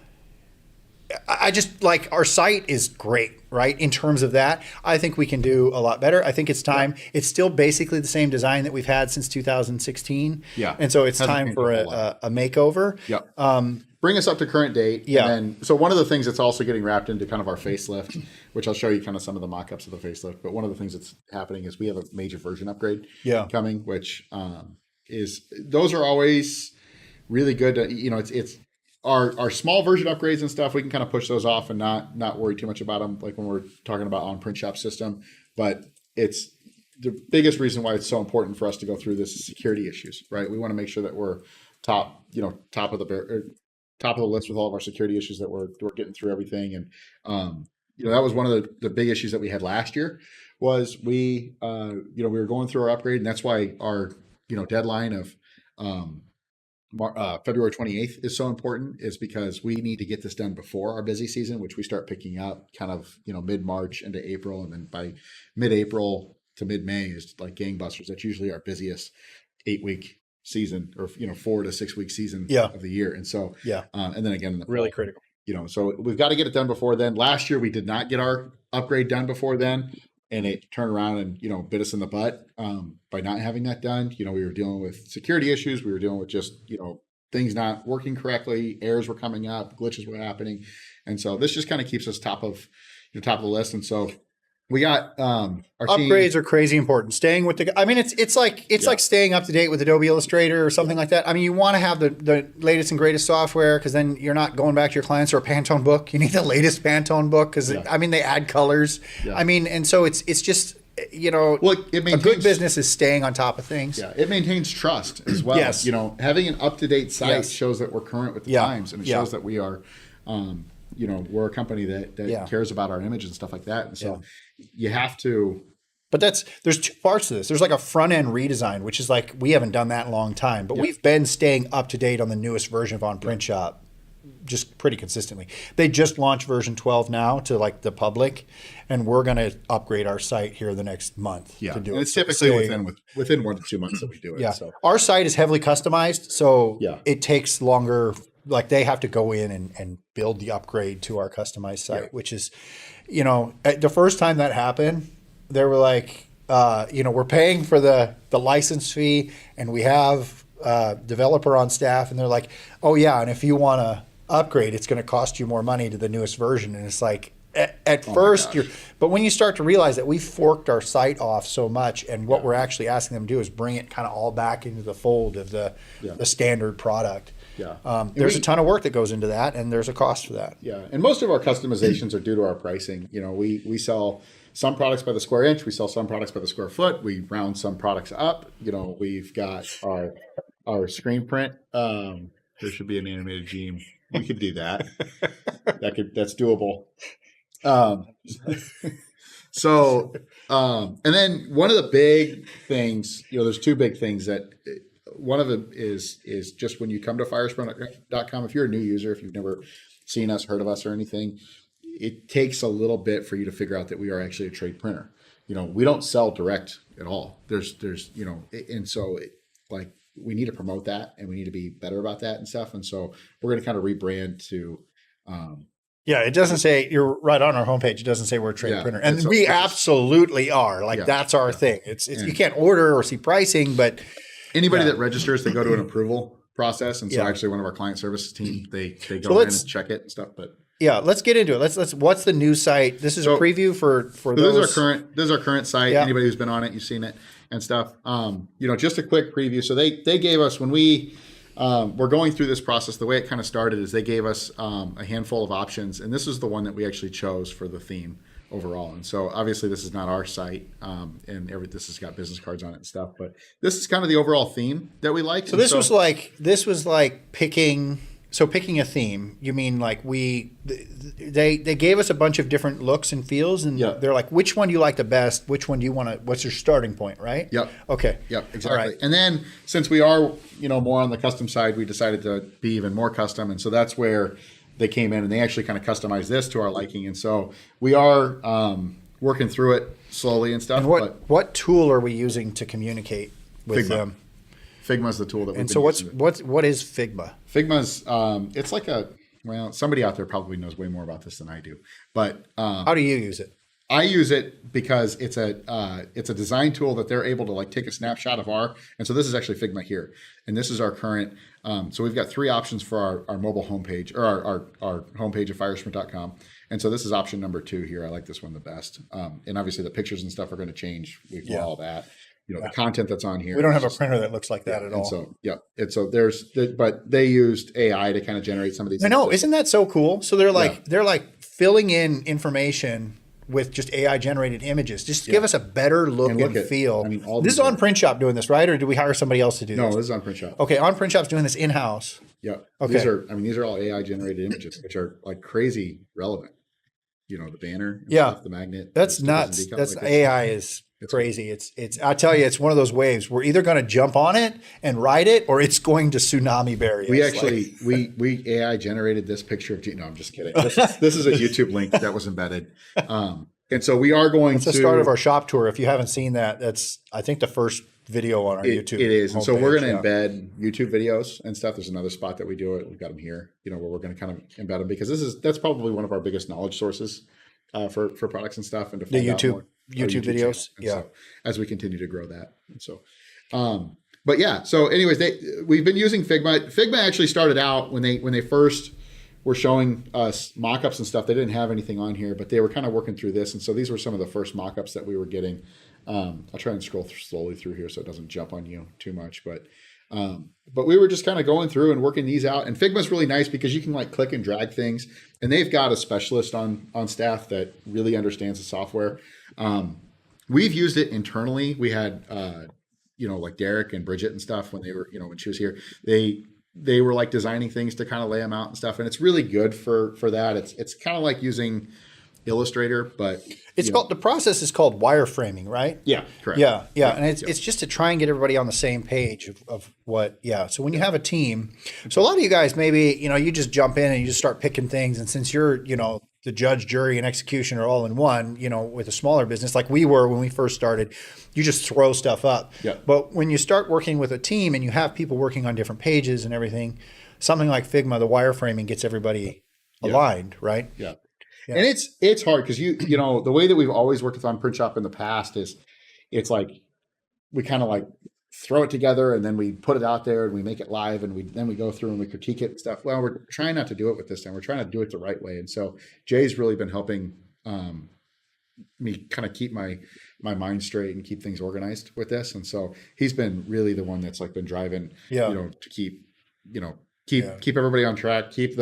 just like our site is great, right? In terms of that, I think we can do a lot better. I think it's time. Yeah. It's still basically the same design that we've had since 2016. Yeah. And so it's time for a makeover. Yeah. Bring us up to current date. Yeah. And then, so one of the things that's also getting wrapped into kind of our facelift, which I'll show you kind of some of the mock-ups of the facelift. But one of the things that's happening is we have a major version upgrade coming, which those are always really good. It's our small version upgrades and stuff. We can kind of push those off and not worry too much about them, like when we're talking about on print shop system. But it's the biggest reason why it's so important for us to go through this is security issues, right? We want to make sure that we're top of the list with all of our security issues, that we're getting through everything. And that was one of the big issues that we had last year was we were going through our upgrade, and that's why our deadline of February 28th is so important, is because we need to get this done before our busy season, which we start picking up kind of mid-March into April, and then by mid-April to mid-May is like gangbusters. That's usually our busiest 8-week season, or 4 to 6 week season of the year. And so and then again in the really fall, critical. So we've got to get it done before then. Last year we did not get our upgrade done before then, and it turned around and bit us in the butt by not having that done. We were dealing with security issues, we were dealing with just things not working correctly, errors were coming up, glitches were happening, and so this just kind of keeps us top of the list. And so we got our upgrades are crazy important. Staying with it's like staying up to date with Adobe Illustrator or something like that. I mean, you want to have the latest and greatest software, because then you're not going back to your clients or a Pantone book. You need the latest Pantone book because they add colors. Yeah. And so it's just a good business is staying on top of things. Yeah, it maintains trust as well. Yes. Having an up to date site shows that we're current with the times, and it shows that we are. We're a company that cares about our image and stuff like that. And so you have to. But there's two parts to this. There's like a front end redesign, which is like, we haven't done that in a long time, but we've been staying up to date on the newest version of On Print Shop just pretty consistently. They just launched version 12 now to like the public, and we're going to upgrade our site here the next month to do it. It's typically within 1 to 2 months that we do it. Yeah. So. Our site is heavily customized, so it takes longer. Like, they have to go in and build the upgrade to our customized site, which is, the first time that happened, they were like, we're paying for the license fee, and we have a developer on staff, and they're like, oh yeah, and if you want to upgrade, it's going to cost you more money to the newest version. And it's like, at first but when you start to realize that we forked our site off so much, and what we're actually asking them to do is bring it kind of all back into the fold of the standard product. Yeah. There's a ton of work that goes into that, and there's a cost for that. Yeah. And most of our customizations are due to our pricing. We sell some products by the square inch, we sell some products by the square foot, we round some products up. We've got our screen print. There should be an animated gene. We could do that. That's doable. And then one of the big things, there's two big things that. One of them is just when you come to FireHour.com, if you're a new user, if you've never seen us, heard of us or anything, it takes a little bit for you to figure out that we are actually a trade printer. We don't sell direct at all. There's and so we need to promote that, and we need to be better about that and stuff. And so we're going to kind of rebrand to. It doesn't say, you're right on our homepage, it doesn't say we're a trade printer. And we absolutely are. That's our thing. It's you can't order or see pricing, but anybody that registers, they go to an approval process. And so actually one of our client services team, they go in and check it and stuff. But let's get into it. Let's what's the new site? This is a preview for those. This is our current site. Anybody who's been on it, you've seen it and stuff. Just a quick preview. So they gave us, when we were going through this process, the way it kind of started is they gave us a handful of options, and this is the one that we actually chose for the theme overall. And so obviously this is not our site, and this has got business cards on it and stuff, but this is kind of the overall theme that we like. So this was like picking a theme. You mean like they gave us a bunch of different looks and feels, and they're like, which one do you like the best? Which one do you want to, what's your starting point, right? Yep. Okay. Yep, exactly. All right. And then since we are, more on the custom side, we decided to be even more custom. And so that's where they came in and they actually kind of customized this to our liking. And so we are working through it slowly and stuff. And what tool are we using to communicate with them? Figma is the tool that we've been using. What is Figma? Figma's it's like somebody out there probably knows way more about this than I do. But how do you use it? I use it because it's a design tool that they're able to take a snapshot of and so this is actually Figma here, and this is our current. So we've got 3 options for our mobile homepage, or our homepage at FireHour.com, And so this is option number 2 here. I like this one the best. And obviously the pictures and stuff are going to change. We follow all that. The content that's on here. We don't have a printer that looks like that at all. And so but they used AI to kind of generate some of these. I know, isn't that so cool? So they're like filling in information with just AI generated images. Just to give us a better look and feel. I mean, this is on Print Shop doing this, right? Or do we hire somebody else to do this? No, this is on Print Shop. Okay, on Print Shop's doing this in-house. Yeah. Okay. These are all AI generated images, which are like crazy relevant. The banner, stuff, the magnet. That's nuts. That's AI is crazy. It's I tell you, it's one of those waves. We're either going to jump on it and ride it, or it's going to tsunami bury us. We actually we AI generated this picture of no, I'm just kidding. This is a YouTube link that was embedded. And so we are going to. It's the start of our shop tour. If you haven't seen that, that's I think the first video on our YouTube. It is. And so we're going to embed YouTube videos and stuff. There's another spot that we do it. We've got them here, where we're going to kind of embed them because that's probably one of our biggest knowledge sources for products and stuff. And to find out more. YouTube videos. So as we continue to grow that. And so, but yeah. So anyways, we've been using Figma. Figma actually started out when they first were showing us mock-ups and stuff. They didn't have anything on here, but they were kind of working through this. And so these were some of the first mock-ups that we were getting. I'll try and scroll slowly through here so it doesn't jump on you too much. But we were just kind of going through and working these out. And Figma's really nice because you can like click and drag things. And they've got a specialist on staff that really understands the software. We've used it internally. We had, like Derek and Bridget and stuff when they were, when she was here, they were like designing things to kind of lay them out and stuff. And it's really good for that. It's kind of like using Illustrator, but it's called, the process is called wireframing, right? Yeah, correct. Yeah. And it's just to try and get everybody on the same page of what, So when you have a team, so a lot of you guys, maybe, you just jump in and you just start picking things. And since you're, the judge, jury, and execution are all in one, with a smaller business like we were when we first started, you just throw stuff up. Yeah. But when you start working with a team and you have people working on different pages and everything, something like Figma, the wireframing gets everybody aligned, right? Yeah. And it's hard because the way that we've always worked with on Print Shop in the past is it's like we kind of like throw it together and then we put it out there and we make it live and then we go through and we critique it and stuff. Well, we're trying not to do it with this time. We're trying to do it the right way. And so Jay's really been helping me kind of keep my mind straight and keep things organized with this. And so he's been really the one that's like been driving, to keep everybody on track, keep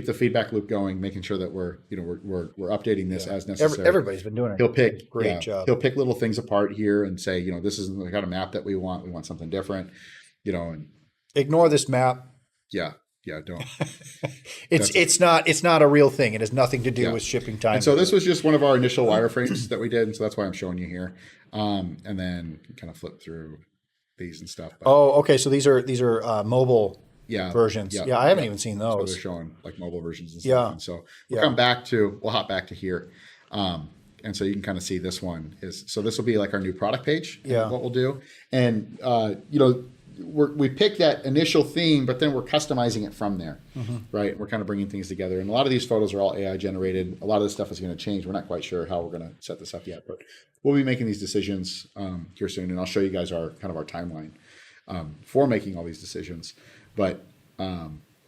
the feedback loop going, making sure that we're updating this as necessary. Everybody's been doing a great job. He'll pick little things apart here and say, this isn't the kind of map that we want. We want something different, and ignore this map. Yeah. Don't. It's not a real thing. It has nothing to do with shipping time. And so this was just one of our initial wireframes that we did. And so that's why I'm showing you here. And then kind of flip through these and stuff. But, okay. So these are mobile versions. Yeah, I haven't even seen those. So they're showing like mobile versions and stuff. Yeah. And so we'll hop back to here. And so you can kind of see this one this will be like our new product page. Yeah. What we'll do. And, we pick that initial theme, but then we're customizing it from there. Mm-hmm. Right. We're kind of bringing things together. And a lot of these photos are all AI generated. A lot of this stuff is going to change. We're not quite sure how we're going to set this up yet, but we'll be making these decisions here soon. And I'll show you guys our timeline for making all these decisions. But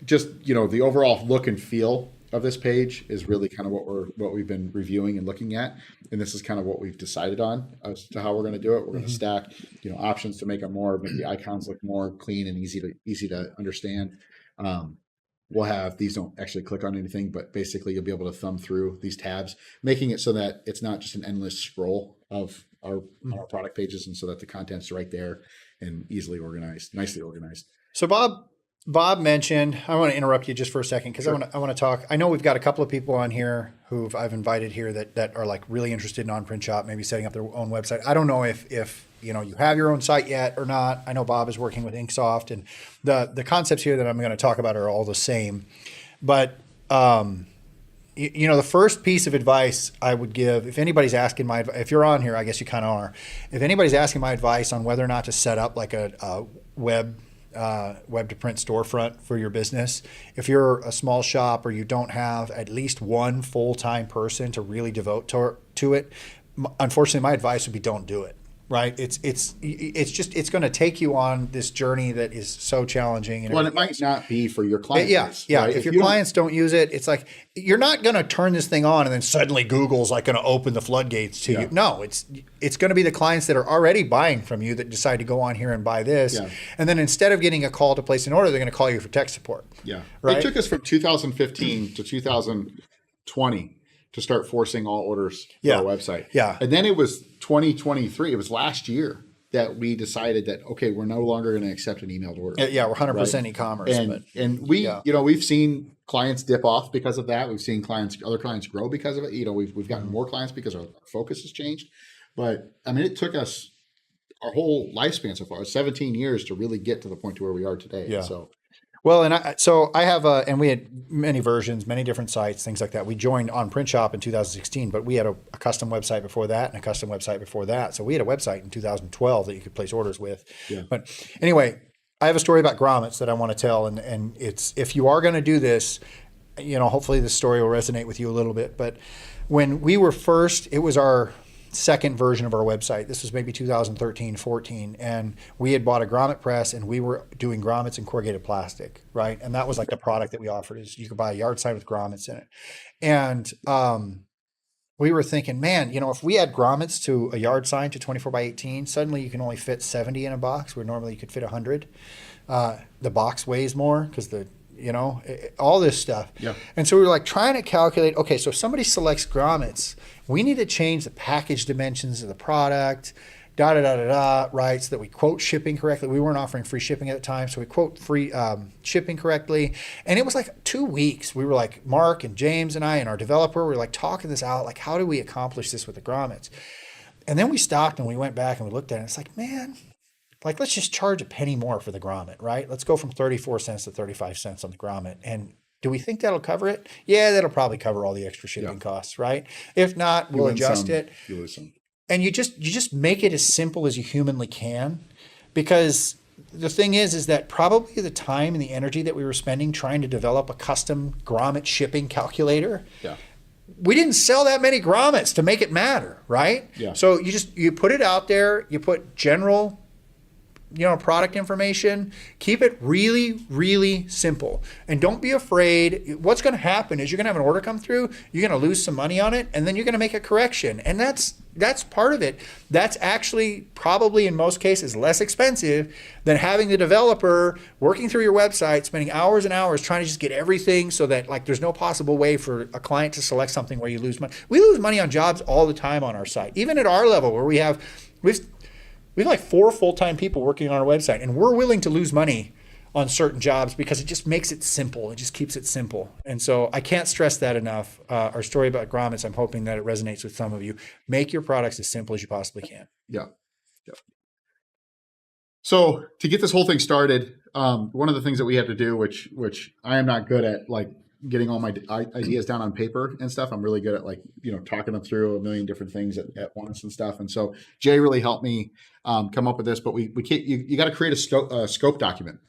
just the overall look and feel of this page is really kind of what we've been reviewing and looking at, and this is kind of what we've decided on as to how we're going to do it. We're going to stack options to make the icons look more clean and easy to understand. We'll have these don't actually click on anything, but basically you'll be able to thumb through these tabs, making it so that it's not just an endless scroll of our product pages, and so that the content's right there and nicely organized. So Bob mentioned, I want to interrupt you just for a second because I want to talk. I know we've got a couple of people on here who I've invited here that are like really interested in on Print Shop, maybe setting up their own website. I don't know if you have your own site yet or not. I know Bob is working with Inksoft, and the concepts here that I'm going to talk about are all the same. But the first piece of advice I would give, if anybody's asking if you're on here, I guess you kind of are. If anybody's asking my advice on whether or not to set up like a web to print storefront for your business, if you're a small shop or you don't have at least one full-time person to really devote to it, unfortunately my advice would be don't do it. right? It's going to take you on this journey that is so challenging. And Well, it might not be for your client yeah, base, yeah. right? If your you don't- clients don't use it, it's like you're not going to turn this thing on and then suddenly Google's like going to open the floodgates to you. No, it's going to be the clients that are already buying from you that decide to go on here and buy this, Yeah. and then instead of getting a call to place an order, they're going to call you for tech support. Yeah. Right? It took us from 2015 to 2020 to start forcing all orders to Yeah. our website. Yeah. And then it was 2023. It was last year that we decided that, okay, we're no longer going to accept an emailed order. Yeah, we're 100% Right. e-commerce. And we, Yeah. we've seen clients dip off because of that. We've seen other clients grow because of it. We've gotten more clients because our focus has changed. But I mean, it took us our whole lifespan so far, 17 years to really get to the point to where we are today. Yeah. So Well, and I have and we had many versions, many different sites, things like that. We joined on Print Shop in 2016, but we had a custom website before that and a custom website before that. So we had a website in 2012 that you could place orders with. Yeah. But anyway, I have a story about grommets that I want to tell, and it's, if you are going to do this, hopefully this story will resonate with you a little bit. But when we were first, it was our second version of our website. This was maybe 2013, 14. And we had bought a grommet press and we were doing grommets in corrugated plastic, right? And that was like the product that we offered, is you could buy a yard sign with grommets in it. And we were thinking, man, if we add grommets to a yard sign to 24 by 18, suddenly you can only fit 70 in a box where normally you could fit 100. The box weighs more because all this stuff. Yeah. And so we were like trying to calculate, okay, so if somebody selects grommets, we need to change the package dimensions of the product, right? So that we quote shipping correctly. We weren't offering free shipping at the time, so we quote free shipping correctly. And it was like 2 weeks. We were like, Mark and James and I and our developer, we were like talking this out, like, how do we accomplish this with the grommets? And then we stopped and we went back and we looked at it. It's like, man, like, let's just charge a penny more for the grommet, right? Let's go from 34 cents to 35 cents on the grommet. And do we think that'll cover it? Yeah, that'll probably cover all the extra shipping costs, right? If not, we'll adjust it. You lose some. And you just make it as simple as you humanly can, because the thing is that probably the time and the energy that we were spending trying to develop a custom grommet shipping calculator, we didn't sell that many grommets to make it matter, right? Yeah. So you put it out there, you put general product information, keep it really, really simple. And don't be afraid. What's going to happen is you're going to have an order come through, you're going to lose some money on it, and then you're going to make a correction. And that's part of it. That's actually probably in most cases less expensive than having the developer working through your website, spending hours and hours trying to just get everything so that like there's no possible way for a client to select something where you lose money. We lose money on jobs all the time on our site, even at our level where we have like 4 full-time people working on our website, and we're willing to lose money on certain jobs because it just makes it simple. It just keeps it simple. And so I can't stress that enough. Our story about grommets, I'm hoping that it resonates with some of you. Make your products as simple as you possibly can. Yeah. So to get this whole thing started, one of the things that we had to do, which I am not good at, like getting all my ideas down on paper and stuff. I'm really good at talking them through a million different things at once and stuff. And so Jay really helped me come up with this. But you got to create a scope document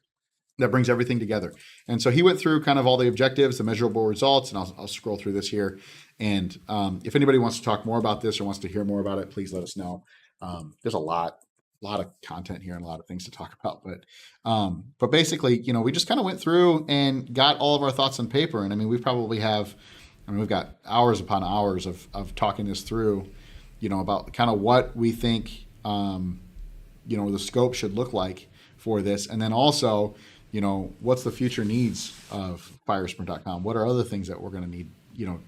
that brings everything together. And so he went through kind of all the objectives, the measurable results, and I'll scroll through this here. And if anybody wants to talk more about this or wants to hear more about it, please let us know. There's a lot of content here and a lot of things to talk about. But basically, we just kind of went through and got all of our thoughts on paper. And I mean, we've got hours upon hours of talking this through, about kind of what we think, the scope should look like for this. And then also, what's the future needs of firesprint.com? What are other things that we're going to need,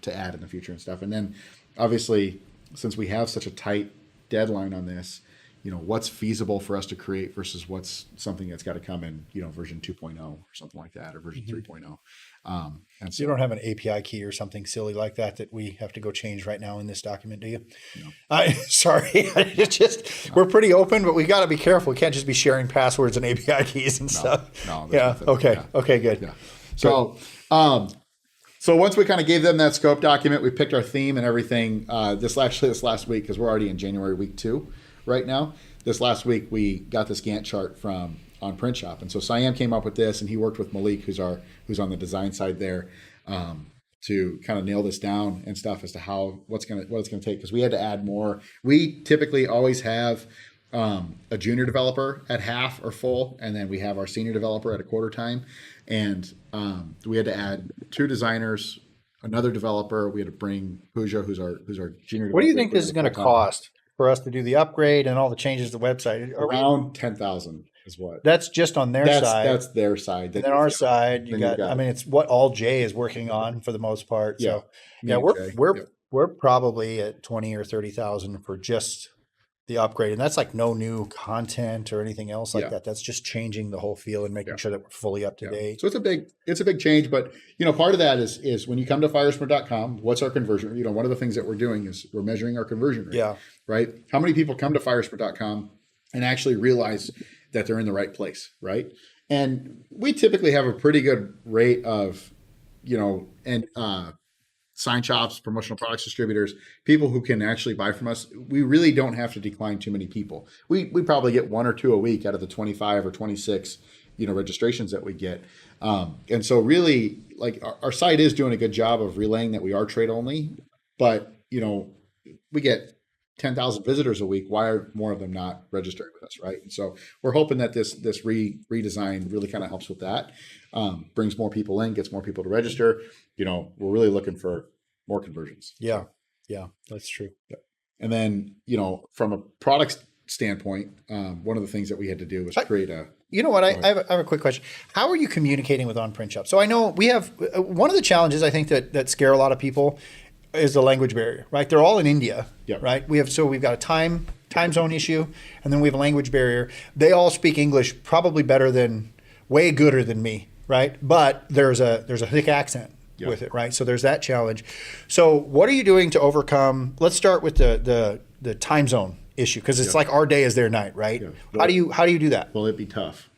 to add in the future and stuff? And then obviously, since we have such a tight deadline on this, what's feasible for us to create versus what's something that's got to come in, version 2.0 or something like that, or version 3.0. And so You don't have an API key or something silly like that we have to go change right now in this document, do you? No. Sorry. It's just, we're pretty open, but we got to be careful. We can't just be sharing passwords and API keys and stuff. No. Yeah. Nothing. Okay. Yeah. Okay, good. Yeah. So once we kind of gave them that scope document, we picked our theme and everything. This last week, because we're already in January week 2 right now. This last week we got this Gantt chart on Print Shop, and so Siam came up with this, and he worked with Malik, who's on the design side there, to kind of nail this down and stuff as to what it's gonna take, because we had to add more. We typically always have a junior developer at half or full, and then we have our senior developer at a quarter time. And we had to add 2 designers, another developer. We had to bring Pooja, who's our junior developer. What do you think this is going to cost for us to do the upgrade and all the changes to the website? Around 10,000 is what. That's just on their side. That's their side. And then our side, you got. I mean, it's what all Jay is working on for the most part. So we're probably at 20 or 30,000 for just the upgrade, and that's like no new content or anything else like that. That's just changing the whole feel and making sure that we're fully up to date. So it's a big change, but part of that is when you come to firesprint.com, what's our conversion? One of the things that we're doing is we're measuring our conversion rate. Yeah. Right. How many people come to firesprint.com and actually realize that they're in the right place, right? And we typically have a pretty good rate of, sign shops, promotional products distributors, people who can actually buy from us. We really don't have to decline too many people. We probably get 1 or 2 a week out of the 25 or 26, registrations that we get. And so really, like our site is doing a good job of relaying that we are trade only, but we get 10,000 visitors a week. Why are more of them not registering with us, right? And so we're hoping that this redesign really kind of helps with that, brings more people in, gets more people to register. We're really looking for more conversions. Yeah, that's true. And then, from a product standpoint, one of the things that we had to do was create a. You know what? I have a quick question. How are you communicating with on-print shops? So I know we have one of the challenges I think that scare a lot of people is the language barrier, right? They're all in India, right? We've got a time zone issue, and then we have a language barrier. They all speak English probably way gooder than me, right? But there's a thick accent with it, right? So there's that challenge. So what are you doing to overcome? Let's start with the time zone issue, because it's like our day is their night, right? Yeah. Well, how do you do that? Well, it'd be tough.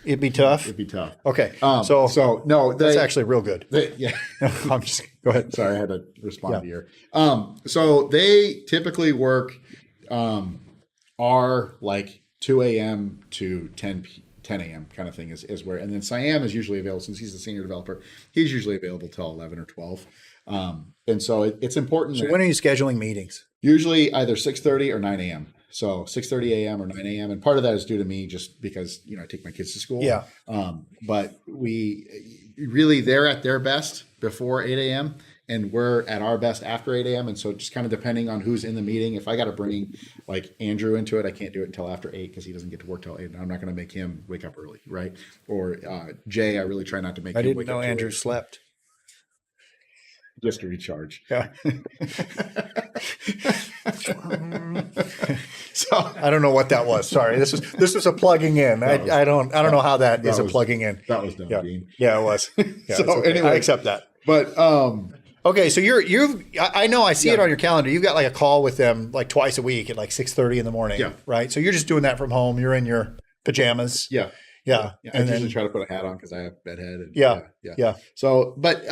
It'd be tough. It'd be tough. Okay. So no, that's actually real good. I'm just go ahead. Sorry, I had to respond to your. So they typically work, are like 2 a.m. to 10 a.m. kind of thing is where, and then Siam is usually available since he's the senior developer. He's usually available till 11 or 12. And so it's important. So when are you scheduling meetings? Usually either 6:30 or 9 a.m. So 6:30 a.m. or 9 a.m. And part of that is due to me just because, I take my kids to school. Yeah. But they're at their best before 8 a.m. and we're at our best after 8 a.m. And so just kind of depending on who's in the meeting, if I got to bring like Andrew into it, I can't do it until after 8 because he doesn't get to work till 8. And I'm not going to make him wake up early, right? Or Jay, I really try not to make him wake up. I didn't know Andrew slept. Just to recharge. Yeah. So I don't know what that was. Sorry. This was a plugging in. I don't know how that is a plugging in. That was dumb, Dean. Yeah, it was. Yeah, so okay. Anyway, I accept that. But okay, so I know I see it on your calendar. You've got like a call with them like twice a week at like 6:30 in the morning. Yeah. Right. So you're just doing that from home. You're in your pajamas. Yeah. Yeah. I usually try to put a hat on because I have bedhead. And, yeah. So, but,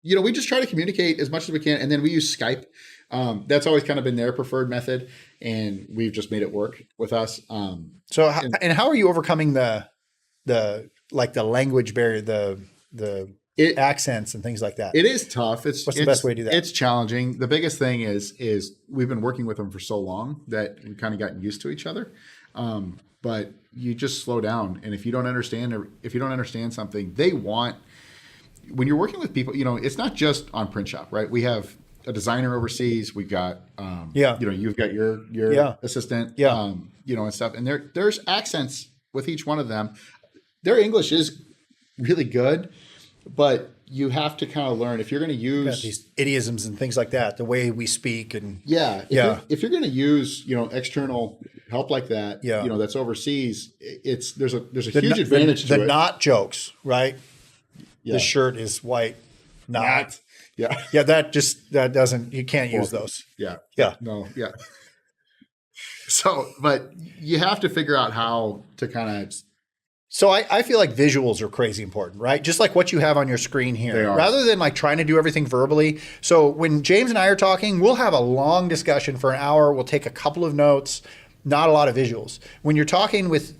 we just try to communicate as much as we can. And then we use Skype. That's always kind of been their preferred method. And we've just made it work with us. So how are you overcoming the language barrier, the accents and things like that? It is tough. What's the best way to do that? It's challenging. The biggest thing is we've been working with them for so long that we've kind of gotten used to each other. But you just slow down. And if you don't understand something, when you're working with people, it's not just on Print Shop, right? We have a designer overseas. We've got, you've got your assistant, and stuff. And there's accents with each one of them. Their English is really good, but you have to kind of learn if you're going to use these idioms and things like that, the way we speak and if you're going to use external help like that, that's overseas, there's a huge advantage to it. The not jokes, right? Yeah. The shirt is white, not. Yeah. Yeah, that doesn't, you can't use those. Yeah. Yeah. No, yeah. So, but you have to figure out how to kind of. So I feel like visuals are crazy important, right? Just like what you have on your screen here. They are. Rather than like trying to do everything verbally. So when James and I are talking, we'll have a long discussion for an hour. We'll take a couple of notes, not a lot of visuals. When you're talking with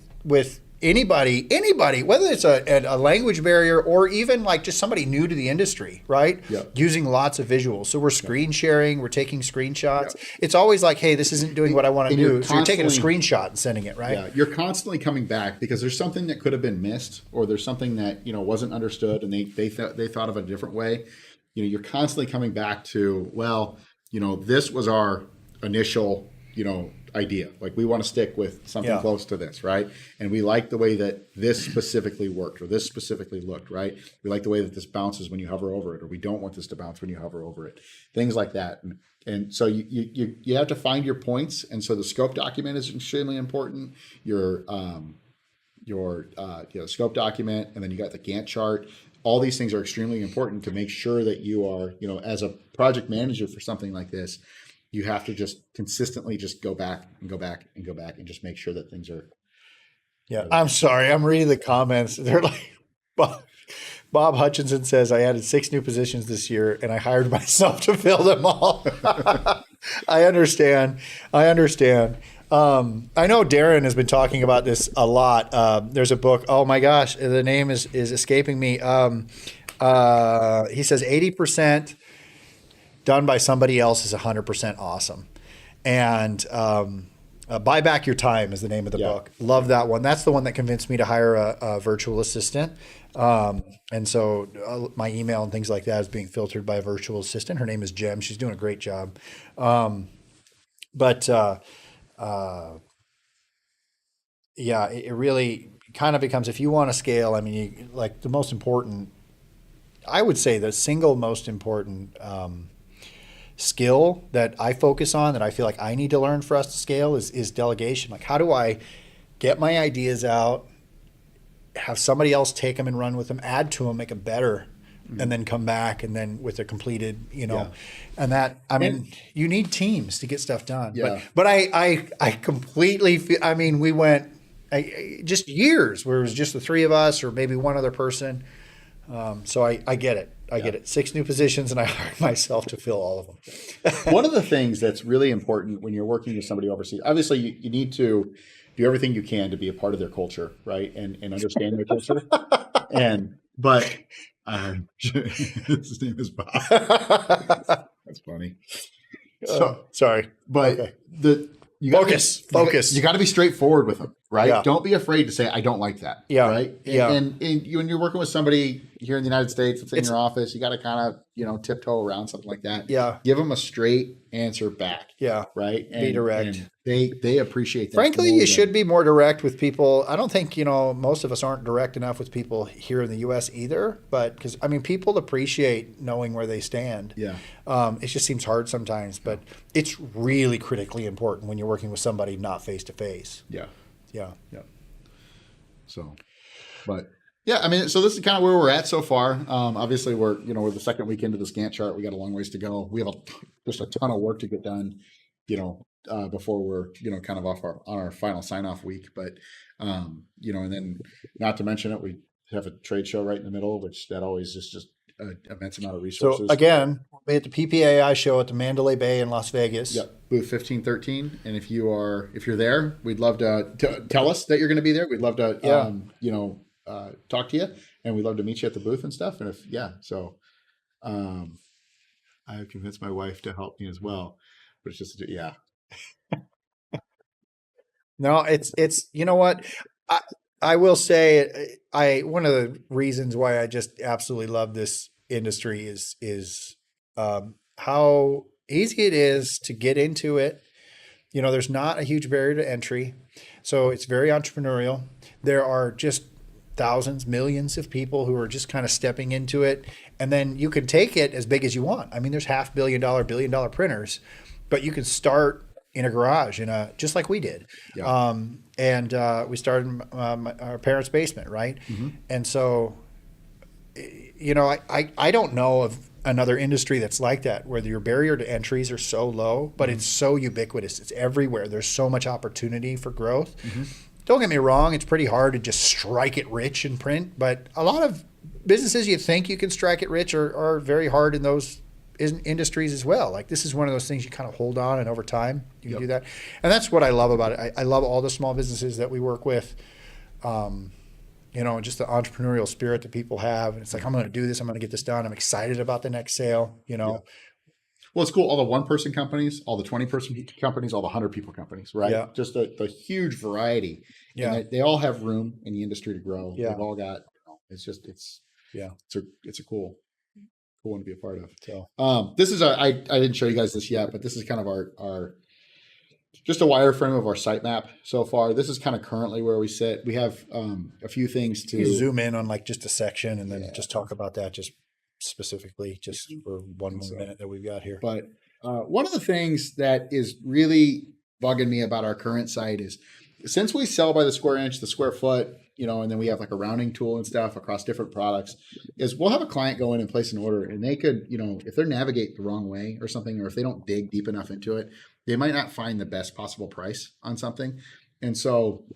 anybody, whether it's a language barrier or even like just somebody new to the industry, right? Yep. Using lots of visuals. So we're screen sharing, we're taking screenshots. It's always like, hey, this isn't doing what I want to do. So you're taking a screenshot and sending it, right? Yeah, you're constantly coming back because there's something that could have been missed, or there's something that wasn't understood, and they thought of it a different way. You're constantly coming back to, well, this was our initial idea. Like, we want to stick with something close to this, right? And we like the way that this specifically worked, or this specifically looked, right? We like the way that this bounces when you hover over it, or we don't want this to bounce when you hover over it. Things like that. And so you have to find your points. And so the scope document is extremely important. Your scope document, and then you got the Gantt chart. All these things are extremely important to make sure that you are, as a project manager for something like this, you have to just consistently just go back and go back and go back and just make sure that things are. Yeah. I'm sorry. I'm reading the comments. They're like, Bob Hutchinson says, I added 6 new positions this year and I hired myself to fill them all. I understand. I know Darren has been talking about this a lot. There's a book. Oh my gosh, the name is escaping me. He says 80% done by somebody else is 100% awesome. And Buy Back Your Time is the name of the book. Love that one. That's the one that convinced me to hire a virtual assistant. And so my email and things like that is being filtered by a virtual assistant. Her name is Jem. She's doing a great job. It really kind of becomes, if you want to scale, I mean, like the most important, I would say the single most important skill that I focus on, that I feel like I need to learn for us to scale is delegation. Like, how do I get my ideas out, have somebody else take them and run with them, add to them, make them better, and then come back and then with a completed, and that, I mean, you need teams to get stuff done. Yeah. But I completely feel, I mean, we went just years where it was just the 3 of us or maybe one other person. So I get it. I get it. 6 new positions, and I hired myself to fill all of them. One of the things that's really important when you're working with somebody overseas, obviously you need to do everything you can to be a part of their culture, right? And understand their culture. But his name is Bob. That's funny. So sorry. But okay. You focus. You got to be straightforward with them, right? Yeah. Don't be afraid to say, I don't like that. Yeah. Right. And when you're working with somebody here in the United States, it's in your office, you got to kind of, tiptoe around something like that. Yeah. Give them a straight answer back. Yeah. Right. Be direct. And they appreciate that. Frankly, you should be more direct with people. I don't think, most of us aren't direct enough with people here in the U.S. either. But because, I mean, people appreciate knowing where they stand. Yeah. It just seems hard sometimes. But it's really critically important when you're working with somebody not face to face. Yeah. Yeah. Yeah. So, but yeah, I mean, so this is kind of where we're at so far. Obviously we're the second week into this Gantt chart. We got a long ways to go. We have just a ton of work to get done, before we're, kind of on our final sign off week. But, and then not to mention it, we have a trade show right in the middle, which that always is just an immense amount of resources. So again, we at the PPAI show at the Mandalay Bay in Las Vegas. Yep. Booth 1513. And if you're there, we'd love to tell us that you're going to be there. We'd love to, talk to you, and we'd love to meet you at the booth and stuff. And I've convinced my wife to help me as well, but it's just, No, it's, you know what? I will say one of the reasons why I just absolutely love this industry is how easy it is to get into it. There's not a huge barrier to entry. So it's very entrepreneurial. There are just thousands, millions of people who are just kind of stepping into it. And then you can take it as big as you want. I mean, there's $500 million, $1 billion printers, but you can start in a garage, just like we did. Yeah. We started in our parents' basement, right? Mm-hmm. And so, I don't know of another industry that's like that, where your barrier to entries are so low, but it's so ubiquitous. It's everywhere. There's so much opportunity for growth. Mm-hmm. Don't get me wrong, it's pretty hard to just strike it rich in print, but a lot of businesses you think you can strike it rich are very hard in those industries as well. Like, this is one of those things you kind of hold on, and over time you can do that. And that's what I love about it. I love all the small businesses that we work with. you know, just the entrepreneurial spirit that people have. And it's like, I'm going to do this. I'm going to get this done. I'm excited about the next sale, you know? Well, it's cool. All the 1-person companies, all the 20-person companies, all the 100-people companies, right? Yeah. Just the huge variety. Yeah. And they all have room in the industry to grow. Yeah. They've all got, it's a cool one to be a part of. So, this is I didn't show you guys this yet, but this is kind of our just a wireframe of our sitemap so far. This is kind of currently where we sit. We have a few things to you zoom in on like just a section and then just talk about that just specifically just for one more minute that we've got here. But one of the things that is really bugging me about our current site is since we sell by the square inch, the square foot, you know, and then we have like a rounding tool and stuff across different products, is we'll have a client go in and place an order and they could, you know, if they navigate the wrong way or something, or if they don't dig deep enough into it, they might not find the best possible price on something. And so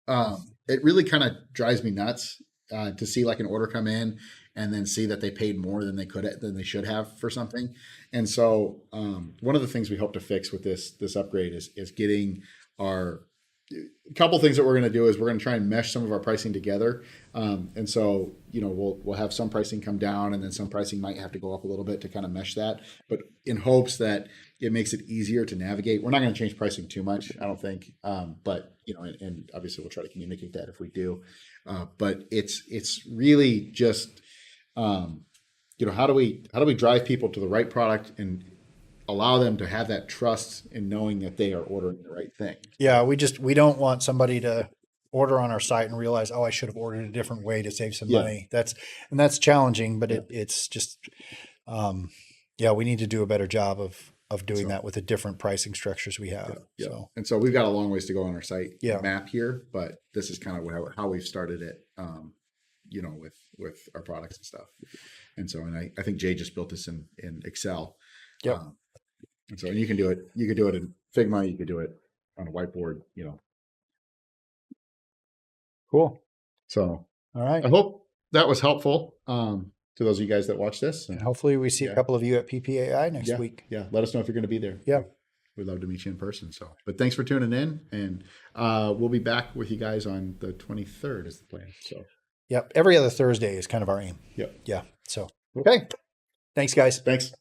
it really kind of drives me nuts to see like an order come in and then see that they paid more than they should have for something. And so one of the things we hope to fix with this upgrade is getting a couple things that we're going to do is we're going to try and mesh some of our pricing together. And so, you know, we'll have some pricing come down and then some pricing might have to go up a little bit to kind of mesh that, but in hopes that it makes it easier to navigate. We're not going to change pricing too much, I don't think. But, you know, and obviously we'll try to communicate that if we do. But it's really just, you know, how do we drive people to the right product and allow them to have that trust in knowing that they are ordering the right thing. Yeah, we don't want somebody to order on our site and realize, oh, I should have ordered a different way to save some money. That's challenging, but it's just, we need to do a better job of doing that with the different pricing structures we have. And so we've got a long ways to go on our site Yeah. here, but this is kind of how we've started it, you know, with our products and stuff. And so, and I think Jay just built this in Excel. Yep. And so, and you can do it in Figma, you could do it on a whiteboard, you know. Cool. So, all right. I hope that was helpful to those of you guys that watch this. And hopefully we see a couple of you at PPAI next week. Yeah. Let us know if you're going to be there. Yeah. We'd love to meet you in person. So, but thanks for tuning in, and we'll be back with you guys on the 23rd is the plan. So, yep. Every other Thursday is kind of our aim. Yep. Yeah. So, okay. Thanks, guys. Thanks.